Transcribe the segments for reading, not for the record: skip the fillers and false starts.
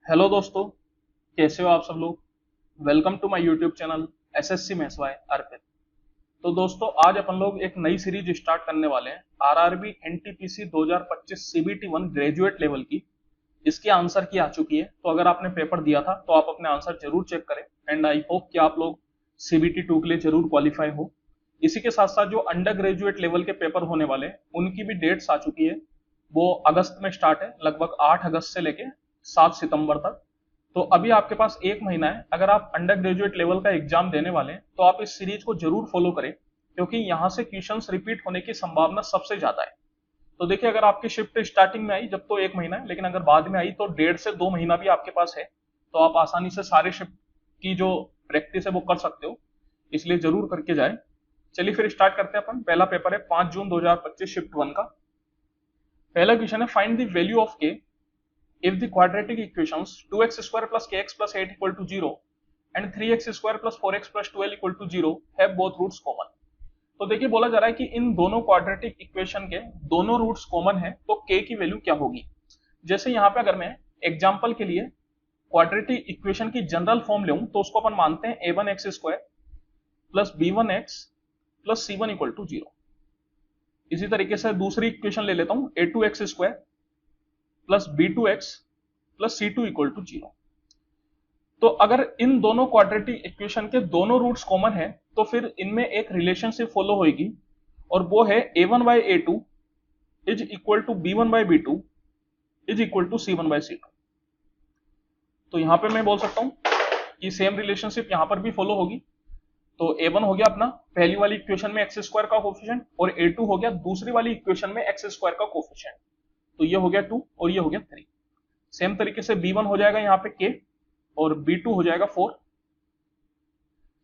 Hello दोस्तों, कैसे हो आप सब लोग। Welcome to my YouTube channel SSC maths by Arpit. तो दोस्तों, आज अपन लोग एक नई सीरीज स्टार्ट करने वाले हैं RRB NTPC 2025 CBT 1 graduate level की। इसकी आंसर की आ चुकी है, तो अगर आपने पेपर दिया था तो आप अपने आंसर जरूर चेक करें एंड आई होप कि आप लोग सीबीटी 2 के लिए जरूर क्वालिफाई हो। इसी के साथ साथ जो अंडर ग्रेजुएट लेवल के पेपर होने वाले हैं उनकी भी डेट्स आ चुकी है। वो अगस्त में स्टार्ट है, लगभग 8 अगस्त से लेके 7 सितंबर तक। तो अभी आपके पास एक महीना है। अगर आप अंडर ग्रेजुएट लेवल का एग्जाम देने वाले हैं तो आप इस सीरीज को जरूर फॉलो करें, क्योंकि यहां से क्वेश्चंस रिपीट होने की संभावना सबसे ज्यादा है। तो देखिए, अगर आपकी शिफ्ट स्टार्टिंग में आई जब तो एक महीना है, लेकिन अगर बाद में आई तो 1.5 से 2 महीना भी आपके पास है। तो आप आसानी से सारे शिफ्ट की जो प्रैक्टिस है वो कर सकते हो, इसलिए जरूर करके जाए। चलिए फिर स्टार्ट करते हैं। अपन पहला पेपर है 5 जून 2025 शिफ्ट 1 का। पहला क्वेश्चन है, फाइंड द वैल्यू ऑफ के if the quadratic equations 2x square plus kx plus 8 equal to 0 and 3x square plus 4x plus 12 equal to 0 have both roots common। तो देखिए, बोला जा रहा है कि इन दोनों क्वाड्रेटिक इक्वेशन के दोनों रूट्स कॉमन है, तो k की वैल्यू क्या होगी। जैसे यहाँ पे अगर मैं एग्जांपल के लिए क्वाड्रेटिक इक्वेशन की जनरल फॉर्म लूं तो उसको अपन मानते हैं a1x square plus b1x plus c1 equal to 0। इसी तरीके से दूसरी इक्वेशन ले लेता हूं, a2x square plus b2x plus c2 equal to 0। तो अगर इन दोनों क्वाड्रेटिक इक्वेशन के दोनों रूट्स कॉमन है तो फिर इनमें एक रिलेशनशिप फॉलो होगी, और वो है a1 by a2 is equal to b1 by b2 is equal to c1 by c2। तो यहां पे मैं बोल सकता हूं कि सेम रिलेशनशिप यहां पर भी फॉलो होगी। तो a1 हो गया अपना पहली वाली इक्वेशन में एक्स स्क्वायर का कोफिशिएंट, और a2 हो गया दूसरी वाली इक्वेशन में एक्स स्क्वायर का कोफिशिएंट। तो ये हो गया 2 और ये हो गया 3। सेम तरीके से b1 हो जाएगा यहाँ पे k और b2 हो जाएगा 4।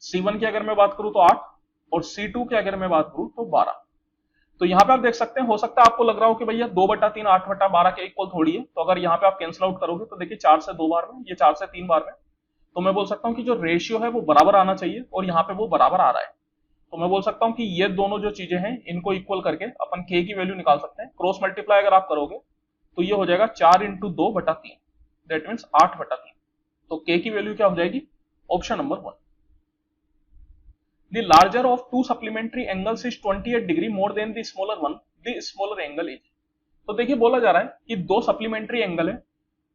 c1 की अगर मैं बात करूं तो 8 और c2 की अगर मैं बात करूं तो 12। तो यहाँ पे आप देख सकते हैं, हो सकता है आपको लग रहा हो कि भैया 2/3 8/12 के इक्वल थोड़ी है। तो अगर यहाँ पे आप कैंसिल आउट करोगे तो देखिए 4 से 2 बार में, ये 4 से 3 बार में। तो मैं बोल सकता हूँ कि जो रेशियो है वो बराबर आना चाहिए, और यहाँ पे वो बराबर आ रहा है। तो मैं बोल सकता हूँ कि ये दोनों जो चीजें हैं इनको इक्वल करके अपन k की वैल्यू निकाल सकते हैं। क्रॉस मल्टीप्लाई अगर आप करोगे तो ये हो जाएगा 4 इंटू 2/3, दैट मीन्स 8/3। तो k की वैल्यू क्या हो जाएगी, option number 1। The larger of two supplementary angles is 28 degree more than the smaller one, the smaller angle is। तो देखिए, बोला जा रहा है कि दो सप्लीमेंट्री एंगल है,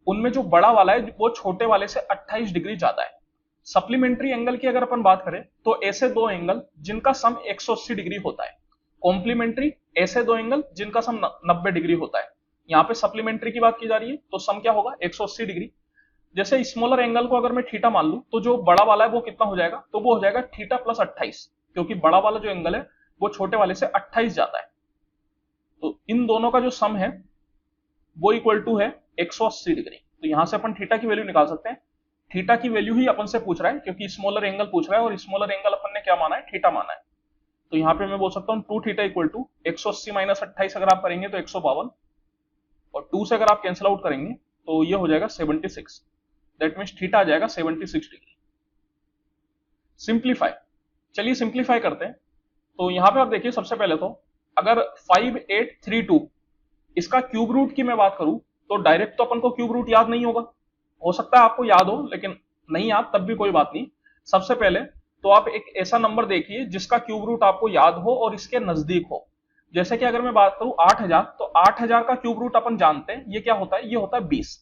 उनमें जो बड़ा वाला है वो छोटे वाले से 28 डिग्री ज्यादा है। सप्लीमेंट्री एंगल की अगर अपन बात करें तो ऐसे दो एंगल जिनका सम 180 डिग्री होता है। कॉम्प्लीमेंट्री ऐसे दो एंगल जिनका सम 90 डिग्री होता है। यहाँ पे सप्लीमेंट्री की बात की जा रही है तो सम क्या होगा, 180 डिग्री। जैसे स्मॉलर एंगल को अगर मैं थीटा मान लूं तो जो बड़ा वाला है वो कितना हो जाएगा, तो वो हो जाएगा थीटा प्लस 28, क्योंकि बड़ा वाला जो एंगल है वो छोटे वाले से 28 जाता है। तो इन दोनों का जो सम है वो इक्वल टू है 180 डिग्री। तो यहां से अपन थीटा की वैल्यू निकाल सकते हैं। थीटा की वैल्यू ही अपन से पूछ रहा है, क्योंकि स्मॉलर एंगल पूछ रहा है और स्मॉलर एंगल अपन ने क्या माना है, थीटा माना है। तो यहाँ पे मैं बोल सकता हूँ 2 थीटा इक्वल टू 180 माइनस 28 अगर आप करेंगे तो 152, और 2 से अगर आप कैंसिल आउट करेंगे तो ये हो जाएगा 76। दैट मीन्स थीटा आ जाएगा 76 डिग्री। सिंप्लीफाई, चलिए सिंप्लीफाई करते हैं। तो यहां पे आप देखिए, सबसे पहले तो अगर 5832 इसका क्यूब रूट की मैं बात करूं तो डायरेक्ट तो अपन को क्यूब रूट याद नहीं होगा। हो सकता है आपको याद हो, लेकिन नहीं याद तब भी कोई बात नहीं। सबसे पहले तो आप एक ऐसा नंबर देखिए जिसका क्यूब रूट आपको याद हो और इसके नजदीक हो। जैसे कि अगर मैं बात करूं 8000, तो 8000 का क्यूब रूट अपन जानते हैं, ये क्या होता है, ये होता है 20।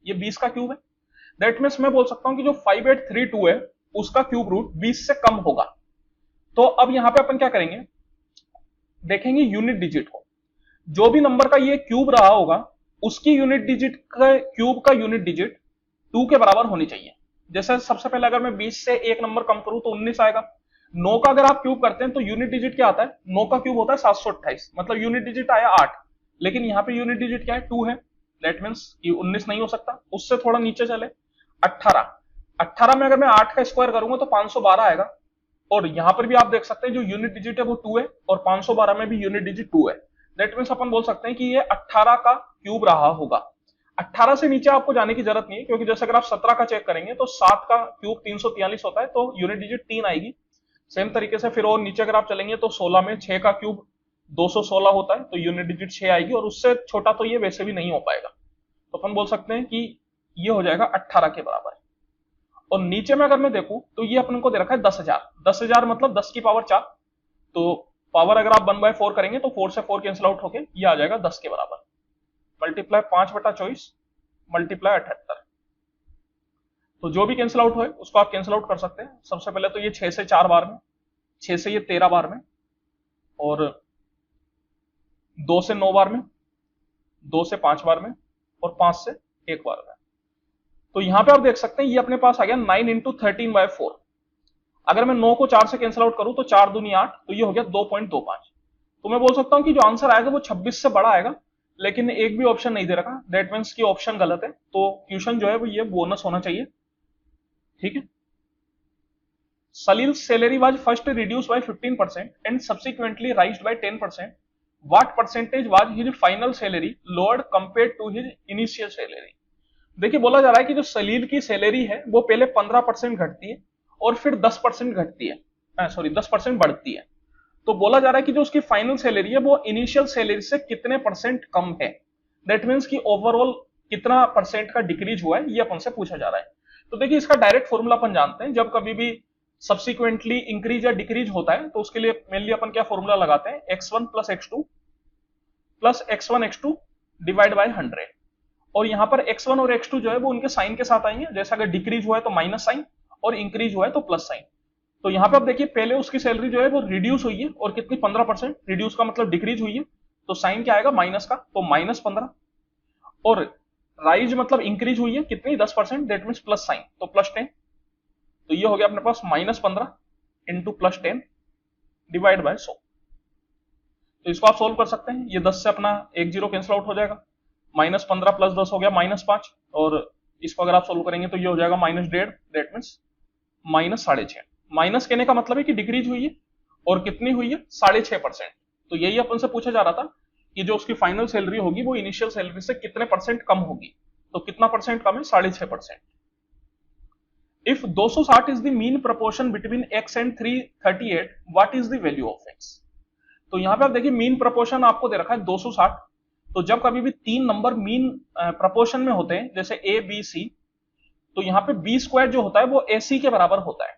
ये 20 का क्यूब है। दैट मीन्स मैं बोल सकता हूं कि जो 5832 है उसका क्यूब रूट 20 से कम होगा। तो अब यहां पे अपन क्या करेंगे, देखेंगे यूनिट डिजिट को। जो भी नंबर का ये क्यूब रहा होगा उसकी यूनिट डिजिट का क्यूब का यूनिट डिजिट 2 के बराबर होनी चाहिए। जैसे सबसे पहले अगर मैं 20 से एक नंबर कम करूं तो 19 आएगा। 9 का अगर आप क्यूब करते हैं तो यूनिट डिजिट क्या आता है, 9 का क्यूब होता है 728, मतलब यूनिट डिजिट आया 8। लेकिन यहाँ पे यूनिट डिजिट क्या है, 2 है। दैट मीन्स कि 19 नहीं हो सकता। उससे थोड़ा नीचे चले, 18। 18 में अगर मैं 8 का स्क्वायर करूंगा तो 512 आएगा। और यहां पर भी आप देख सकते हैं जो यूनिट डिजिट है वो 2 है, और 512 में भी यूनिट डिजिट 2 है। दैट मीन्स अपन बोल सकते हैं कि ये 18 का क्यूब रहा होगा। 18 से नीचे आपको जाने की जरूरत नहीं है, क्योंकि जैसे अगर आप 17 का चेक करेंगे तो 7 का क्यूब 343 होता है, तो यूनिट डिजिट 3 आएगी। सेम तरीके से फिर और नीचे अगर आप चलेंगे तो 16 में 6 का क्यूब 216 होता है, तो यूनिट डिजिट 6 आएगी, और उससे छोटा तो ये वैसे भी नहीं हो पाएगा। तो अपन बोल सकते हैं कि ये हो जाएगा 18 के बराबर। और नीचे में अगर मैं देखूं तो ये अपन को दे रखा है 10,000। 10,000 मतलब 10 की पावर 4, तो पावर अगर आप 1/4 करेंगे तो 4 से 4 कैंसिल आउट होके ये आ जाएगा 10 के बराबर। Multiply 5/24 multiply 78। तो जो भी कैंसिल आउट होए उसको आप कैंसिल आउट कर सकते हैं। सबसे पहले तो ये 6 से 4 बार में, 6 से ये 13 बार में, और 2 से 9 बार में, 2 से 5 बार में, और 5 से 1 बार में। तो यहां पे आप देख सकते हैं ये अपने पास आ गया 9 इंटू 13/4। अगर मैं 9 को 4 से कैंसिल आउट करूं तो 4 दूनी 8, तो ये हो गया 2.25। तो मैं बोल सकता हूं कि जो आंसर आएगा वो 26 से बड़ा आएगा, लेकिन एक भी ऑप्शन नहीं दे रखा, दैट मीन्स की ऑप्शन गलत है। तो क्वेश्चन जो है वो ये बोनस होना चाहिए। ठीक है। Salil's salary was first reduced by 15% and subsequently raised by 10%. What percentage was his final salary lowered compared to his initial salary? देखिए बोला जा रहा है कि जो सलील की सैलरी है वो पहले 15% घटती है और फिर 10% घटती है, सॉरी 10% बढ़ती है। तो बोला जा रहा है कि जो उसकी फाइनल सैलरी है वो इनिशियल सैलरी से कितने परसेंट कम है। दैट मीन्स कि ओवरऑल कितना परसेंट का डिक्रीज हुआ है, ये अपन से पूछा जा रहा है। तो देखिए इसका डायरेक्ट फॉर्मूला अपन जानते हैं, जब कभी भी सब्सिक्वेंटली इंक्रीज या डिक्रीज होता है तो उसके लिए मेनली अपन क्या फॉर्मूला लगाते हैं, x1 plus x2 plus x1 x2 divide by 100। और यहां पर x1 और x2 जो है वो उनके साइन के साथ आएंगे, जैसे अगर डिक्रीज हुआ है तो माइनस साइन और इंक्रीज हुआ है तो प्लस साइन। तो यहां पे आप देखिए पहले उसकी सैलरी जो है वो रिड्यूस हुई है और कितनी 15%, रिड्यूस का मतलब डिक्रीज हुई है, तो साइन क्या आएगा माइनस का, तो -15। और राइज मतलब इंक्रीज हुई है कितनी 10%, दैट मीन्स प्लस साइन, तो +10। तो ये हो गया अपने पास -15 इंटू +10 डिवाइड बाय 100। तो इसको आप सोल्व कर सकते हैं। ये 10 से अपना 1 0 कैंसिल आउट हो जाएगा, -15 प्लस 10 हो गया -5, और इसको अगर आप सोल्व करेंगे तो ये हो जाएगा -1.5, दैट मीन्स -6.5। माइनस कहने का मतलब है कि डिक्रीज हुई है, और कितनी हुई है 6.5%। तो यही अपन से पूछा जा रहा था कि जो उसकी फाइनल सैलरी होगी वो इनिशियल सैलरी से कितने परसेंट कम होगी। तो कितना परसेंट कम है, 6.5%। If 260 is the mean proportion between x and 338, what is the value of x? तो यहां पे आप देखिए मीन प्रोपोर्शन आपको दे रखा है 260। तो जब कभी भी 3 नंबर मीन प्रोपोर्शन में होते हैं, जैसे a b c, तो यहाँ पे b स्क्वायर जो होता है वो ac के बराबर होता है।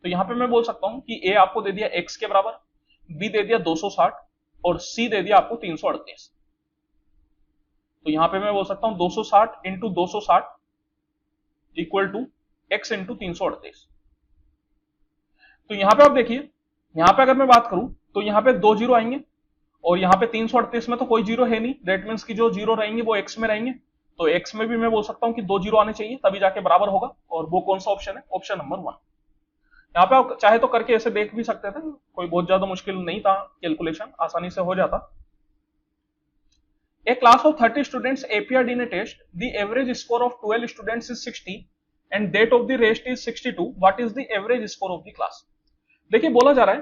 तो यहाँ पे मैं बोल सकता हूं कि a आपको दे दिया x के बराबर, b दे दिया 260, और c दे दिया आपको 338। तो यहां पे मैं बोल सकता हूं 260 into 260 equal to x into 338। तो यहां पे आप देखिए, यहां पे अगर मैं बात करूं तो यहां पे 2 जीरो आएंगे, और यहां पे 338 में तो कोई जीरो है नहीं, दैट मीन्स कि जो जीरो रहेंगे वो x में रहेंगे। तो x में भी मैं बोल सकता हूं कि 2 जीरो आने चाहिए तभी जाके बराबर होगा, और वो कौन सा ऑप्शन है, ऑप्शन नंबर 1। यहाँ पे आप चाहे तो करके ऐसे देख भी सकते थे, कोई बहुत ज्यादा मुश्किल नहीं था, कैलकुलेशन आसानी से हो जाता। A class of 30 students appeared in a test. The average score of 12 students is 60 and that of the rest is 62. What is the average score of the class? देखिए बोला जा रहा है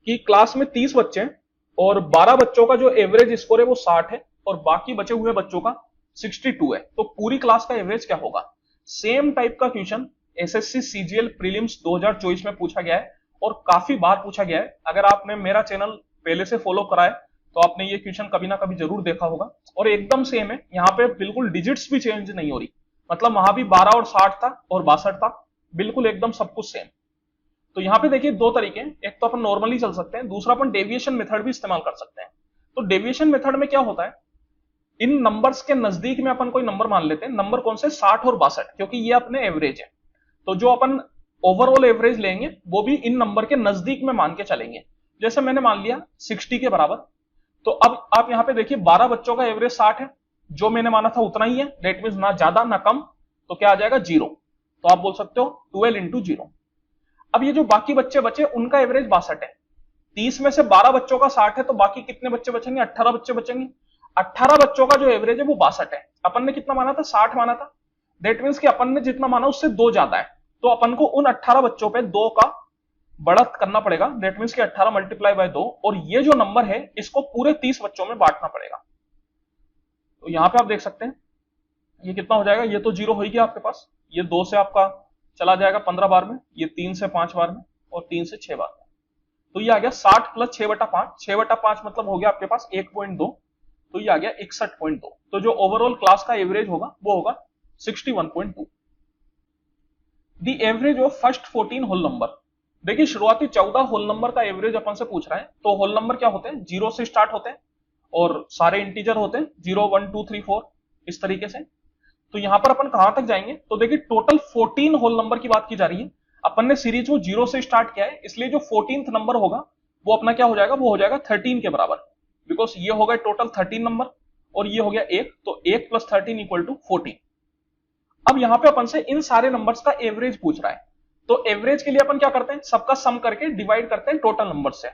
कि क्लास में 30 बच्चे हैं और 12 बच्चों का जो एवरेज स्कोर है वो 60 है और बाकी बचे हुए बच्चों का 62 है। तो पूरी क्लास का एवरेज क्या होगा? सेम टाइप का क्वेश्चन एसएससी सीजीएल प्रीलिम्स 2024 में पूछा गया है और काफी बार पूछा गया है। अगर आपने मेरा चैनल पहले से फॉलो करा है तो आपने ये क्वेश्चन कभी ना कभी जरूर देखा होगा, और एकदम सेम है। यहाँ पे बिल्कुल डिजिट्स भी चेंज नहीं हो रही, मतलब वहां भी 12 और 60 था और 62 था, बिल्कुल एकदम सब कुछ सेम। तो यहाँ पे देखिए दो तरीके हैं, एक तो अपन नॉर्मली चल सकते हैं, दूसरा अपन डेविएशन मेथड भी इस्तेमाल कर सकते हैं। तो डेविएशन मेथड में क्या होता है, इन नंबर्स के नजदीक में अपन कोई नंबर मान लेते हैं। नंबर कौन से, 60 और 62, क्योंकि ये अपने एवरेज है। तो जो अपन ओवरऑल एवरेज लेंगे वो भी इन नंबर के नजदीक में मान के चलेंगे। जैसे मैंने मान लिया 60 के बराबर, तो अब आप यहां पे देखिए 12 बच्चों का एवरेज 60 है, जो मैंने माना था उतना ही है, दैट मींस ना ज्यादा ना कम, तो क्या आ जाएगा 0। तो आप बोल सकते हो 12 इंटू 0। अब ये जो बाकी बच्चे बचे उनका एवरेज 62 है। 30 में से 12 बच्चों का 60 है, तो बाकी कितने बच्चे बचेंगे, 18 बच्चे बचेंगे। 18 बच्चों का जो एवरेज है वो 62 है। अपन ने कितना माना था, 60 माना था, दैट मींस कि अपन ने जितना माना उससे 2 ज्यादा है, तो अपन को उन 18 बच्चों पे 2 का बढ़त करना पड़ेगा, दैट मींस कि 18 मल्टीप्लाई बाय 2, और ये जो नंबर है इसको पूरे 30 बच्चों में बांटना पड़ेगा। तो यहां पे आप देख सकते हैं ये कितना हो जाएगा, ये तो 0 हो ही गया आपके पास, ये 2 से आपका चला जाएगा 15 बार में, ये 3 से 5 बार में, और 3 से 6 बार में। तो ये आ गया 60 प्लस 6/5, 6/5 मतलब हो गया आपके पास 1.2, तो ये आ गया 61.2। तो जो ओवरऑल क्लास का एवरेज होगा वो होगा 61.2। The average of first 14 whole number. देखिए शुरुआती 14 होल नंबर का एवरेज अपन से पूछ रहा है। तो होल नंबर क्या होते हैं, जीरो से स्टार्ट होते हैं और सारे इंटीजर होते हैं 0 1 2 3 4 इस तरीके से। तो यहां पर अपन कहां तक जाएंगे, तो देखिए टोटल 14 होल नंबर की बात की जा रही है। अपन ने सीरीज को 0 से स्टार्ट किया है, इसलिए जो 14th नंबर होगा वो अपना क्या हो जाएगा, वो हो जाएगा 13 के बराबर, बिकॉज ये हो गए टोटल 13 नंबर और ये हो गया 1, तो 1 + 13 = 14। अब यहां पे अपन से इन सारे नंबर्स का एवरेज पूछ रहा है। तो एवरेज के लिए अपन क्या करते हैं, सबका सम करके डिवाइड करते हैं टोटल नंबर से।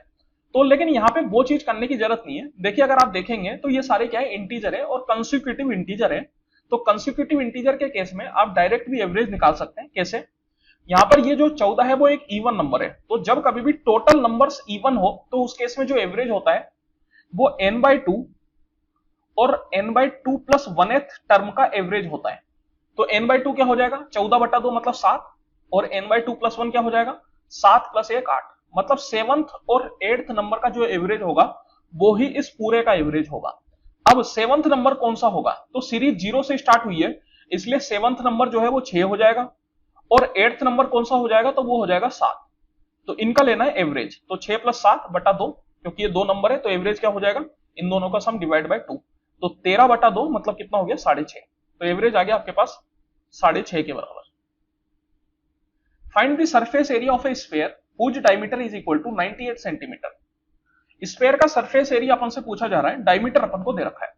तो लेकिन यहां पे वो चीज करने की जरूरत नहीं है। देखिए अगर आप देखेंगे तो ये सारे क्या है, इंटीजर है और कंसेक्यूटिव इंटीजर है। तो कंसेक्यूटिव इंटीजर के केस में आप डायरेक्ट भी एवरेज निकाल सकते हैं। कैसे, यहां पर ये जो 14 है वो एक इवन नंबर है, तो जब कभी भी टोटल नंबर्स इवन हो तो उस केस में जो एवरेज होता है वो n/2 और n/2 + 1/8 टर्म का एवरेज होता है। तो n/2 क्या हो जाएगा, 14/2 मतलब 7, और n/2 + 1 क्या हो जाएगा, 7 + 1 8, मतलब 7th और 8th नंबर का जो एवरेज होगा वो ही इस पूरे का एवरेज होगा। अब 7th नंबर कौन सा होगा, तो सीरीज 0 से स्टार्ट हुई है, इसलिए 7th नंबर जो है वो 6 हो जाएगा, और 8th नंबर कौन सा हो जाएगा, तो वो हो जाएगा 7। तो इनका लेना है एवरेज, तो 6 + 7/2, क्योंकि ये दो नंबर है तो एवरेज क्या हो जाएगा, इन दोनों का सम डिवाइड बाय 2, तो 13/2 मतलब कितना हो गया, 6.5। तो एवरेज आ गया आपके पास 6.5 के बराबर। Find the surface area of a sphere whose diameter is equal to 98 centimetre. Sphere का सरफेस एरिया अपन से पूछा जा रहा है, डायमीटर अपन को दे रखा है।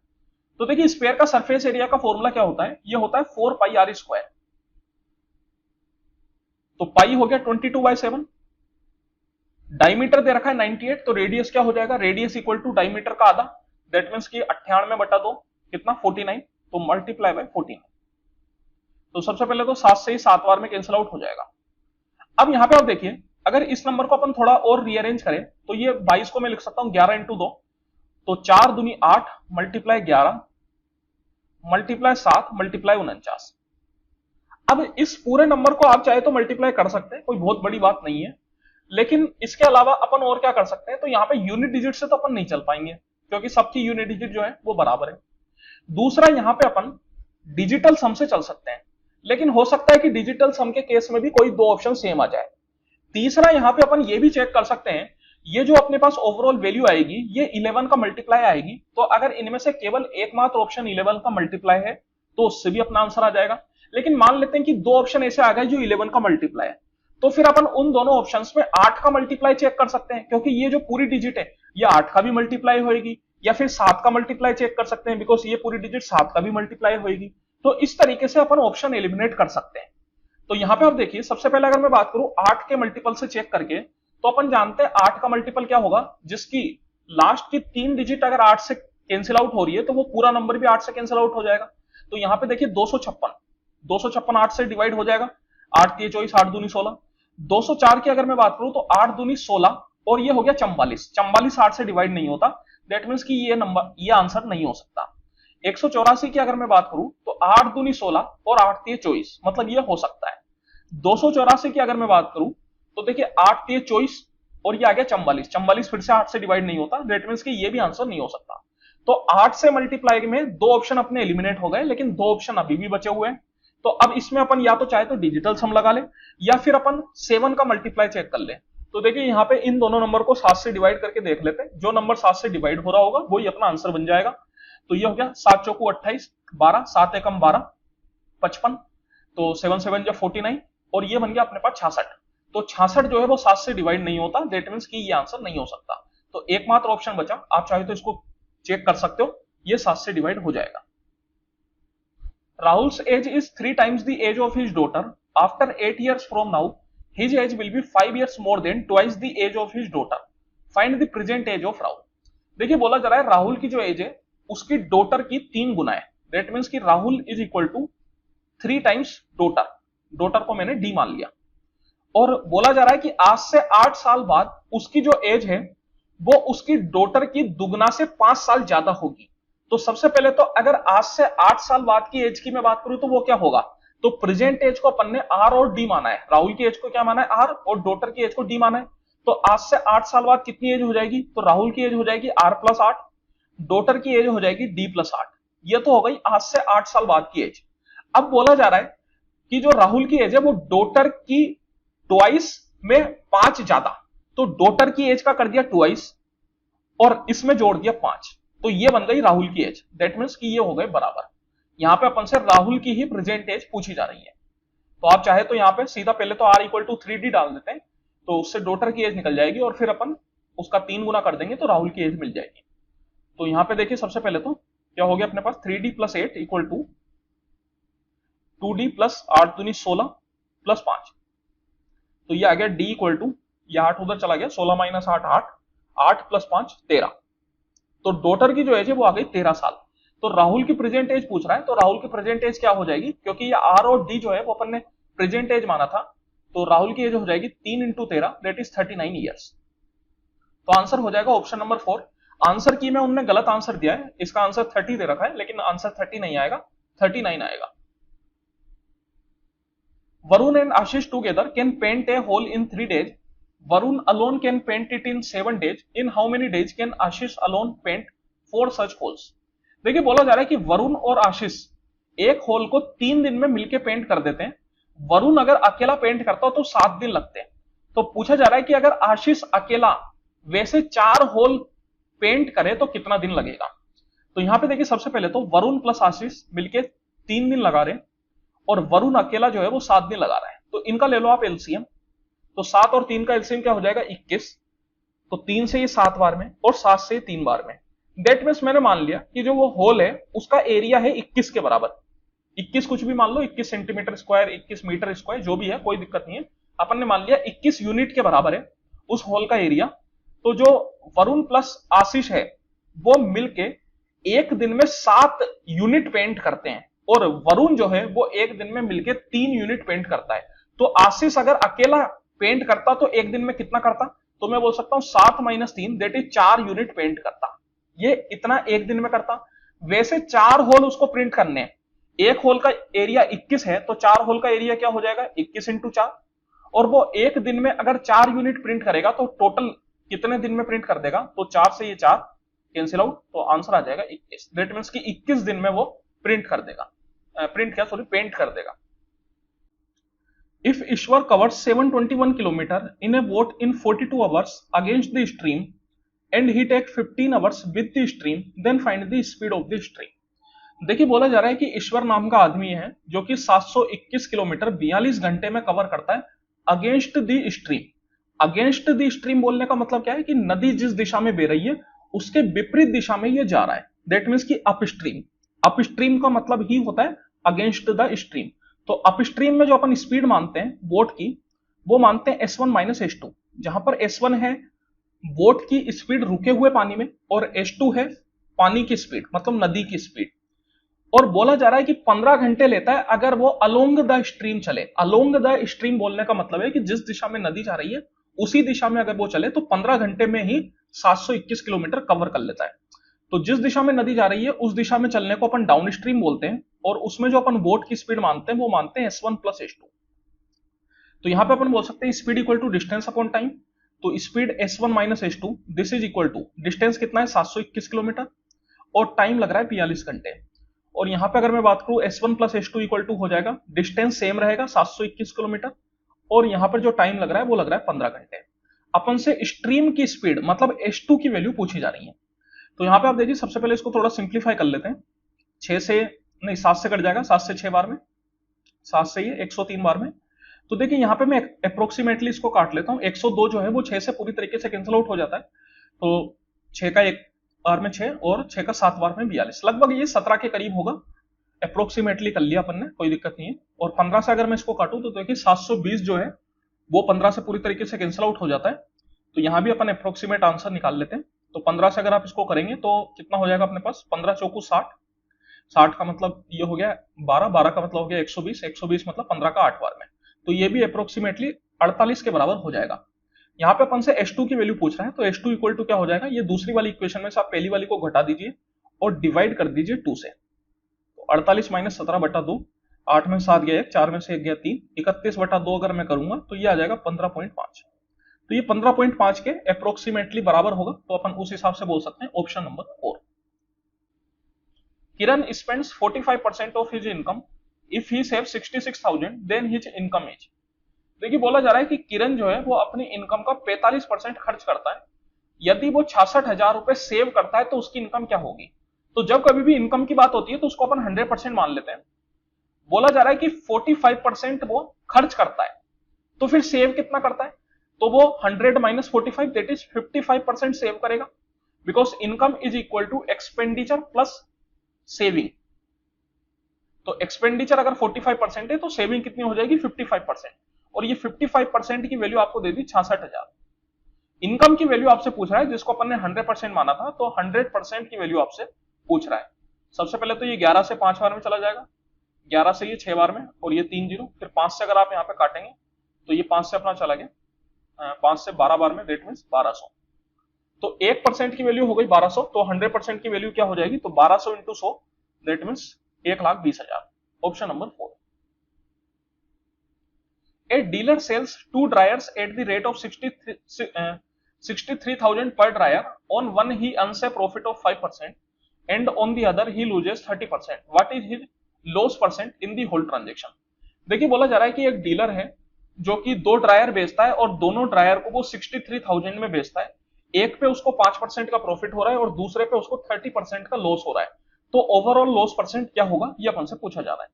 तो देखिए स्फीयर का सरफेस एरिया का फॉर्मूला क्या होता है, ये होता है 4πr²। तो पाई हो गया 22/7, डायमीटर दे रखा है 98, तो रेडियस क्या हो जाएगा, रेडियस इक्वल टू डायमीटर का आधा, दैट मींस कि 98/2 कितना 49, तो मल्टीप्लाई बाय 49। तो सबसे पहले तो 7 से ही 7 बार में कैंसिल आउट हो जाएगा। अब यहां पे आप देखिए, अगर इस नंबर को अपन थोड़ा और रीअरेंज करें तो ये 22 को मैं लिख सकता हूं 11 × 2, तो 4 दूनी 8 मल्टीप्लाई 11 मल्टीप्लाई 7 मल्टीप्लाई 49। अब इस पूरे नंबर को आप चाहे तो मल्टीप्लाई कर सकते हैं, कोई बहुत बड़ी बात नहीं है, लेकिन इसके अलावा अपन और क्या कर सकते हैं, तो यहाँ पे यूनिट डिजिट से तो अपन नहीं चल पाएंगे क्योंकि सबकी यूनिट डिजिट जो है वो बराबर है। दूसरा यहाँ पे अपन डिजिटल सम से चल सकते हैं, लेकिन हो सकता है कि डिजिटल सम के केस में भी कोई दो ऑप्शन सेम आ जाए। तीसरा यहाँ पे अपन ये भी चेक कर सकते हैं, ये जो अपने पास ओवरऑल वैल्यू आएगी ये 11 का मल्टीप्लाई आएगी, तो अगर इनमें से केवल एकमात्र ऑप्शन 11 का मल्टीप्लाई है तो उससे भी अपना आंसर आ जाएगा। लेकिन मान लेते हैं कि दो ऑप्शन ऐसे आ गए जो 11 का मल्टीप्लाई है, तो फिर अपन उन दोनों ऑप्शंस में 8 का मल्टीप्लाई चेक कर सकते हैं, क्योंकि ये जो पूरी डिजिट है ये 8 का भी मल्टीप्लाई होगी, या फिर 7 का मल्टीप्लाई चेक कर सकते हैं बिकॉज ये पूरी डिजिट 7 का भी मल्टीप्लाई होगी। तो इस तरीके से अपन ऑप्शन एलिमिनेट कर सकते हैं। तो यहां पे आप देखिए, सबसे पहले अगर मैं बात करूं 8 के मल्टीपल से चेक करके, तो अपन जानते हैं 8 का मल्टीपल क्या होगा, जिसकी लास्ट की 3 डिजिट अगर 8 से कैंसिल आउट हो रही है तो वो पूरा नंबर भी 8 से कैंसिल आउट हो जाएगा। तो यहां पे देखिए 256 8 से डिवाइड हो जाएगा, 8 3 24 8 दूनी 16। 204 की अगर मैं बात करूं तो 8 दूनी 16 और ये हो गया 44 8 से डिवाइड नहीं होता, दैट मींस कि ये नंबर, ये आंसर नहीं हो सकता। 184 की अगर मैं बात करूं तो 8 दूनी 16 और 8 3 24, मतलब ये हो सकता है। 284 की अगर मैं बात करूं तो देखिए 8 3 24 और ये आ गया 44 फिर से 8 से डिवाइड नहीं होता, दैट मींस कि ये भी आंसर नहीं हो सकता। तो 8 से मल्टीप्लाई में दो ऑप्शन अपने एलिमिनेट हो गए, लेकिन दो ऑप्शन अभी भी बचे हुए हैं। तो अब इसमें अपन या तो चाहे तो डिजिटल सम लगा ले, या फिर अपन 7 का मल्टीप्लाई चेक कर ले। तो देखिए यहाँ पे इन दोनों नंबर को 7 से डिवाइड करके देख लेते हैं, जो नंबर 7 से डिवाइड हो रहा होगा वही अपना आंसर बन जाएगा। तो ये हो गया 7 चौकू 28, 12 7 एकम 12 55, तो 7 7 जा 49, और ये बन गया अपने पास 66। तो 66 जो है वो 7 से डिवाइड नहीं होता, दैट मींस कि ये आंसर नहीं हो सकता। तो एकमात्र ऑप्शन बचा, आप चाहे तो इसको चेक कर सकते हो, ये 7 से डिवाइड हो जाएगा। Rahul's age is 3 times the age of his daughter. After 8 years from now, his age will be 5 years more than twice the age of his daughter. Find the present age of Rahul. देखिए बोला जा रहा है राहुल की जो as है उसकी daughter की 3 गुना है, दैट मींस कि Rahul is equal to 3 times daughter. Daughter को मैंने डी मान लिया, और बोला जा रहा है कि आज से 8 साल बाद उसकी जो एज है वो उसकी डॉटर की दुगना से 5 साल ज्यादा होगी। तो सबसे पहले तो अगर आज से 8 साल बाद की एज की मैं बात करूं तो वो क्या होगा, तो प्रेजेंट एज को अपन ने आर और डी माना है, राहुल की एज को क्या माना है आर और डॉटर की एज को डी माना है। तो आज से 8 साल बाद कितनी एज हो जाएगी, तो राहुल की एज हो जाएगी r+8, डॉटर की एज हो जाएगी d+8। ये तो हो गई आज से 8 साल बाद की एज। अब बोला जा रहा है कि जो राहुल की एज है वो डॉटर की ट्वाइस में 5 ज्यादा, तो डॉटर की एज का कर दिया ट्वाइस और इसमें जोड़ दिया 5, तो ये बन गई राहुल की एज। दैट मीन्स कि ये हो गए बराबर। यहां पे अपन से राहुल की ही प्रेजेंट एज पूछी जा रही है, तो आप चाहे तो यहां पे सीधा पहले तो r इक्वल टू 3d डाल देते हैं, तो उससे डॉटर की एज निकल जाएगी और फिर अपन उसका 3 गुना कर देंगे तो राहुल की एज मिल जाएगी। तो यहां पे देखिए सबसे पहले तो क्या हो गया अपने पास 3d plus 8 equal to 2d plus 8 दूनी 16 प्लस 5, तो ये आ गया d इक्वल टू, ये 8 उधर चला गया, 16 माइनस 8 8, 8 प्लस 5 13, तो डॉटर की जो एज है वो आ गई 13 साल। तो राहुल की प्रेजेंट एज पूछ रहा है, तो राहुल की प्रेजेंट एज क्या हो जाएगी, क्योंकि ये r और d जो है वो अपन ने प्रेजेंट एज माना था, तो राहुल की एज हो जाएगी 3 इंटू 13 दैट इज 39 ईयर्स। तो आंसर हो जाएगा ऑप्शन नंबर 4। आंसर की में उन्होंने गलत आंसर दिया है, इसका आंसर 30 दे रखा है, लेकिन आंसर 30 नहीं आएगा, 39 आएगा। Varun and Ashish together can paint a hole in 3 days. Varun alone can paint it in 7 days. In how many days can Ashish alone paint 4 such holes? देखिए बोला जा रहा है कि वरुण और आशीष एक होल को 3 दिन में मिलके पेंट कर देते हैं। वरुण अगर अकेला पेंट करता हो तो 7 दिन लगते हैं। तो पूछा जा रहा है कि अगर आशीष अकेला वैसे 4 होल पेंट करे तो कितना दिन लगेगा। तो यहां पे देखिए सबसे पहले तो वरुण प्लस आशीष मिलके 3 दिन लगा रहे हैं और वरुण अकेला जो है वो 7 दिन लगा रहा है, तो इनका ले लो आप एलसीएम। तो 7 और 3 का एलसीएम क्या हो जाएगा 21, तो 3 से ये 7 बार में और 7 से 3 बार में। दैट मीन्स मैंने मान लिया कि जो वो होल है उसका एरिया है 21 के बराबर, 21 कुछ भी मान लो, 21 सेंटीमीटर स्क्वायर, 21 मीटर स्क्वायर, जो भी है कोई दिक्कत नहीं है। अपन ने मान लिया 21 यूनिट के बराबर है उस होल का एरिया। तो जो वरुण प्लस आशीष है वो मिलके एक दिन में 7 यूनिट पेंट करते हैं और वरुण जो है वो एक दिन में मिलके 3 यूनिट पेंट करता है। तो आशीष अगर अकेला पेंट करता तो एक दिन में कितना करता, तो मैं बोल सकता हूं 7 minus 3 that is 4 unit paint करता, ये इतना एक दिन में करता। वैसे 4 होल उसको प्रिंट करने हैं, एक होल का एरिया 21 है तो 4 होल का एरिया क्या हो जाएगा 21 इंटू 4, और वो एक दिन में अगर 4 यूनिट प्रिंट करेगा तो टोटल कितने दिन में प्रिंट कर देगा, तो 4 से ये 4 कैंसिल आउट, तो आंसर आ जाएगा 21। दैट मीन्स कि 21 दिन में वो प्रिंट कर देगा, पेंट कर देगा। If Ishwar covers 721 km in a boat in 42 hours against the stream and he takes 15 hours with the stream, then find the speed of the stream. देखिए बोला जा रहा है कि ईश्वर नाम का आदमी है जो कि 721 किलोमीटर 42 घंटे में कवर करता है against the stream. Against the stream बोलने का मतलब क्या है कि नदी जिस दिशा में बह रही है उसके विपरीत दिशा में ये जा रहा है। दैट मीन्स कि अपस्ट्रीम, अपस्ट्रीम का मतलब ही होता है अगेंस्ट द स्ट्रीम। तो अपस्ट्रीम में जो अपन स्पीड मानते हैं बोट की, वो मानते हैं S1 माइनस S2, जहां पर S1 है बोट की स्पीड रुके हुए पानी में और S2 है पानी की स्पीड मतलब नदी की स्पीड। और बोला जा रहा है कि 15 घंटे लेता है अगर वो अलोंग द स्ट्रीम चले। अलोंग द स्ट्रीम बोलने का मतलब है कि जिस दिशा में नदी जा रही है उसी दिशा में अगर वो चले तो 15 घंटे में ही 721 किलोमीटर कवर कर लेता है। तो जिस दिशा में नदी जा रही है उस दिशा में चलने को अपन डाउन स्ट्रीम बोलते हैं, और उसमें जो अपन बोट की स्पीड मानते हैं वो मानते हैं S1 प्लस S2। तो यहां पे अपन बोल सकते हैं speed equal to distance upon time. तो speed S1 minus S2 this is equal to distance कितना है 721 किलोमीटर और टाइम लग रहा है 42 घंटे। और यहां पे अगर मैं बात करूं S1 plus S2 equal to हो जाएगा, डिस्टेंस सेम रहेगा 721 किलोमीटर और यहां पर जो टाइम लग रहा है वो लग रहा है 15 घंटे। अपन से स्ट्रीम की स्पीड मतलब S2 की वैल्यू पूछी जा रही है। तो यहां पे आप देखिए सबसे पहले इसको थोड़ा सिंप्लीफाई कर लेते हैं। 6 से नहीं 7 से कट जाएगा, 7 से 6 बार में, 7 से ये 103 बार में। तो देखिए यहां पे मैं अप्रोक्सीमेटली इसको काट लेता हूं। 102 जो है वो 6 से पूरी तरीके से कैंसिल आउट हो जाता है, तो 6 का एक बार में 6 और 6 का 7 बार में 42, लगभग ये 17 के करीब होगा। अप्रोक्सीमेटली कर लिया अपन ने, कोई दिक्कत नहीं है। और 15 से अगर मैं इसको काटूं तो देखिए 720 जो है वो 15 से पूरी तरीके से कैंसिल आउट हो जाता है। तो यहां भी अपन अप्रोक्सीमेट आंसर निकाल लेते हैं। तो 15 से अगर आप इसको करेंगे तो कितना हो जाएगा अपने पास, 15 चौकू 60, 60 का मतलब ये हो गया 12, 12 का मतलब हो गया 120, 120 मतलब 15 का 8 बार में। तो ये भी अप्रोक्सीमेटली 48 के बराबर हो जाएगा। यहाँ पे अपन से S2 की वैल्यू पूछ रहा है, तो S2 इक्वल टू क्या हो जाएगा, ये दूसरी वाली इक्वेशन में से आप पहली वाली को घटा दीजिए और डिवाइड कर दीजिए 2 से। तो 48 माइनस 17 बटा 2, 8 में 7 गया 1, 4 में से 1 गया 3, 31 बटा 2 अगर मैं करूंगा तो ये आ जाएगा 15.5। तो ये 15.5 के अप्रोक्सीमेटली बराबर होगा, तो अपन उस हिसाब से बोल सकते हैं option number 4। Kiran spends 45% of his income if he save 66,000 then his income is. देखिए बोला जा रहा है कि किरण जो है वो अपनी इनकम का 45% खर्च करता है, यदि वो 66,000 रुपए सेव करता है तो उसकी इनकम क्या होगी। तो जब कभी भी इनकम की बात होती है तो उसको अपन 100% मान लेते हैं। बोला जा रहा है कि 45% वो खर्च करता है, तो फिर सेव कितना करता है, तो वो 100 माइनस 45 दैट इज 55% सेव करेगा, because income is equal to expenditure plus saving. तो एक्सपेंडिचर अगर 45% है तो सेविंग कितनी हो जाएगी 55%, और ये 55% की वैल्यू आपको दे दी 66,000। इनकम की वैल्यू आपसे पूछ रहा है जिसको अपन ने 100% माना था, तो 100% की वैल्यू आपसे पूछ रहा है। सबसे पहले तो ये 11 से 5 बार में चला जाएगा, 11 से ये 6 बार में, और ये 3 जीरो, फिर 5 से अगर आप यहाँ पे काटेंगे तो ये 5 से अपना चला गया, 5 से 12 बार में, दैट मीन्स 1200। तो 1% की वैल्यू हो गई 1200, तो 100% की वैल्यू क्या हो जाएगी, तो 1200 into 100 that means 1,20,000। Option number 4। A dealer sells 2 dryers at the rate of 63,000 per dryer. On one he earns a profit of 5% and on the other he loses 30%. What is his loss percent in the whole transaction? देखिए बोला जा रहा है कि एक dealer है जो कि 2 ड्रायर बेचता है और दोनों ड्रायर को वो 63,000 में बेचता है। एक पे उसको 5% का प्रॉफिट हो रहा है और दूसरे पे उसको 30% का लॉस हो रहा है। तो ओवरऑल लॉस परसेंट क्या होगा ये अपन से पूछा जा रहा है।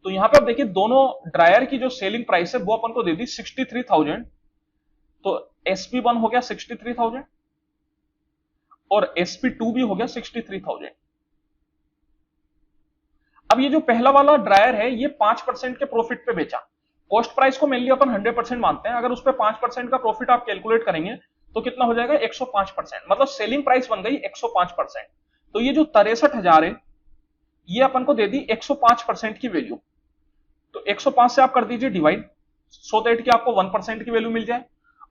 तो यहां पे आप देखिए दोनों ड्रायर की जो सेलिंग प्राइस है वो अपन को दे दी 63,000, तो SP1 हो गया 63,000 और SP2 भी हो गया 63,000। अब ये जो पहला वाला ड्रायर है ये 5% के प्रॉफिट पे बेचा। कॉस्ट प्राइस को मेनली अपन 100% मानते हैं, अगर उस पर 5% का प्रॉफिट आप कैलकुलेट करेंगे तो कितना हो जाएगा 105%, मतलब सेलिंग प्राइस बन गई 105%। तो ये जो 63,000 है ये अपन को दे दी 105% की वैल्यू। तो 105 से आप कर दीजिए डिवाइड, सो दैट कि आपको 1% की वैल्यू मिल जाए।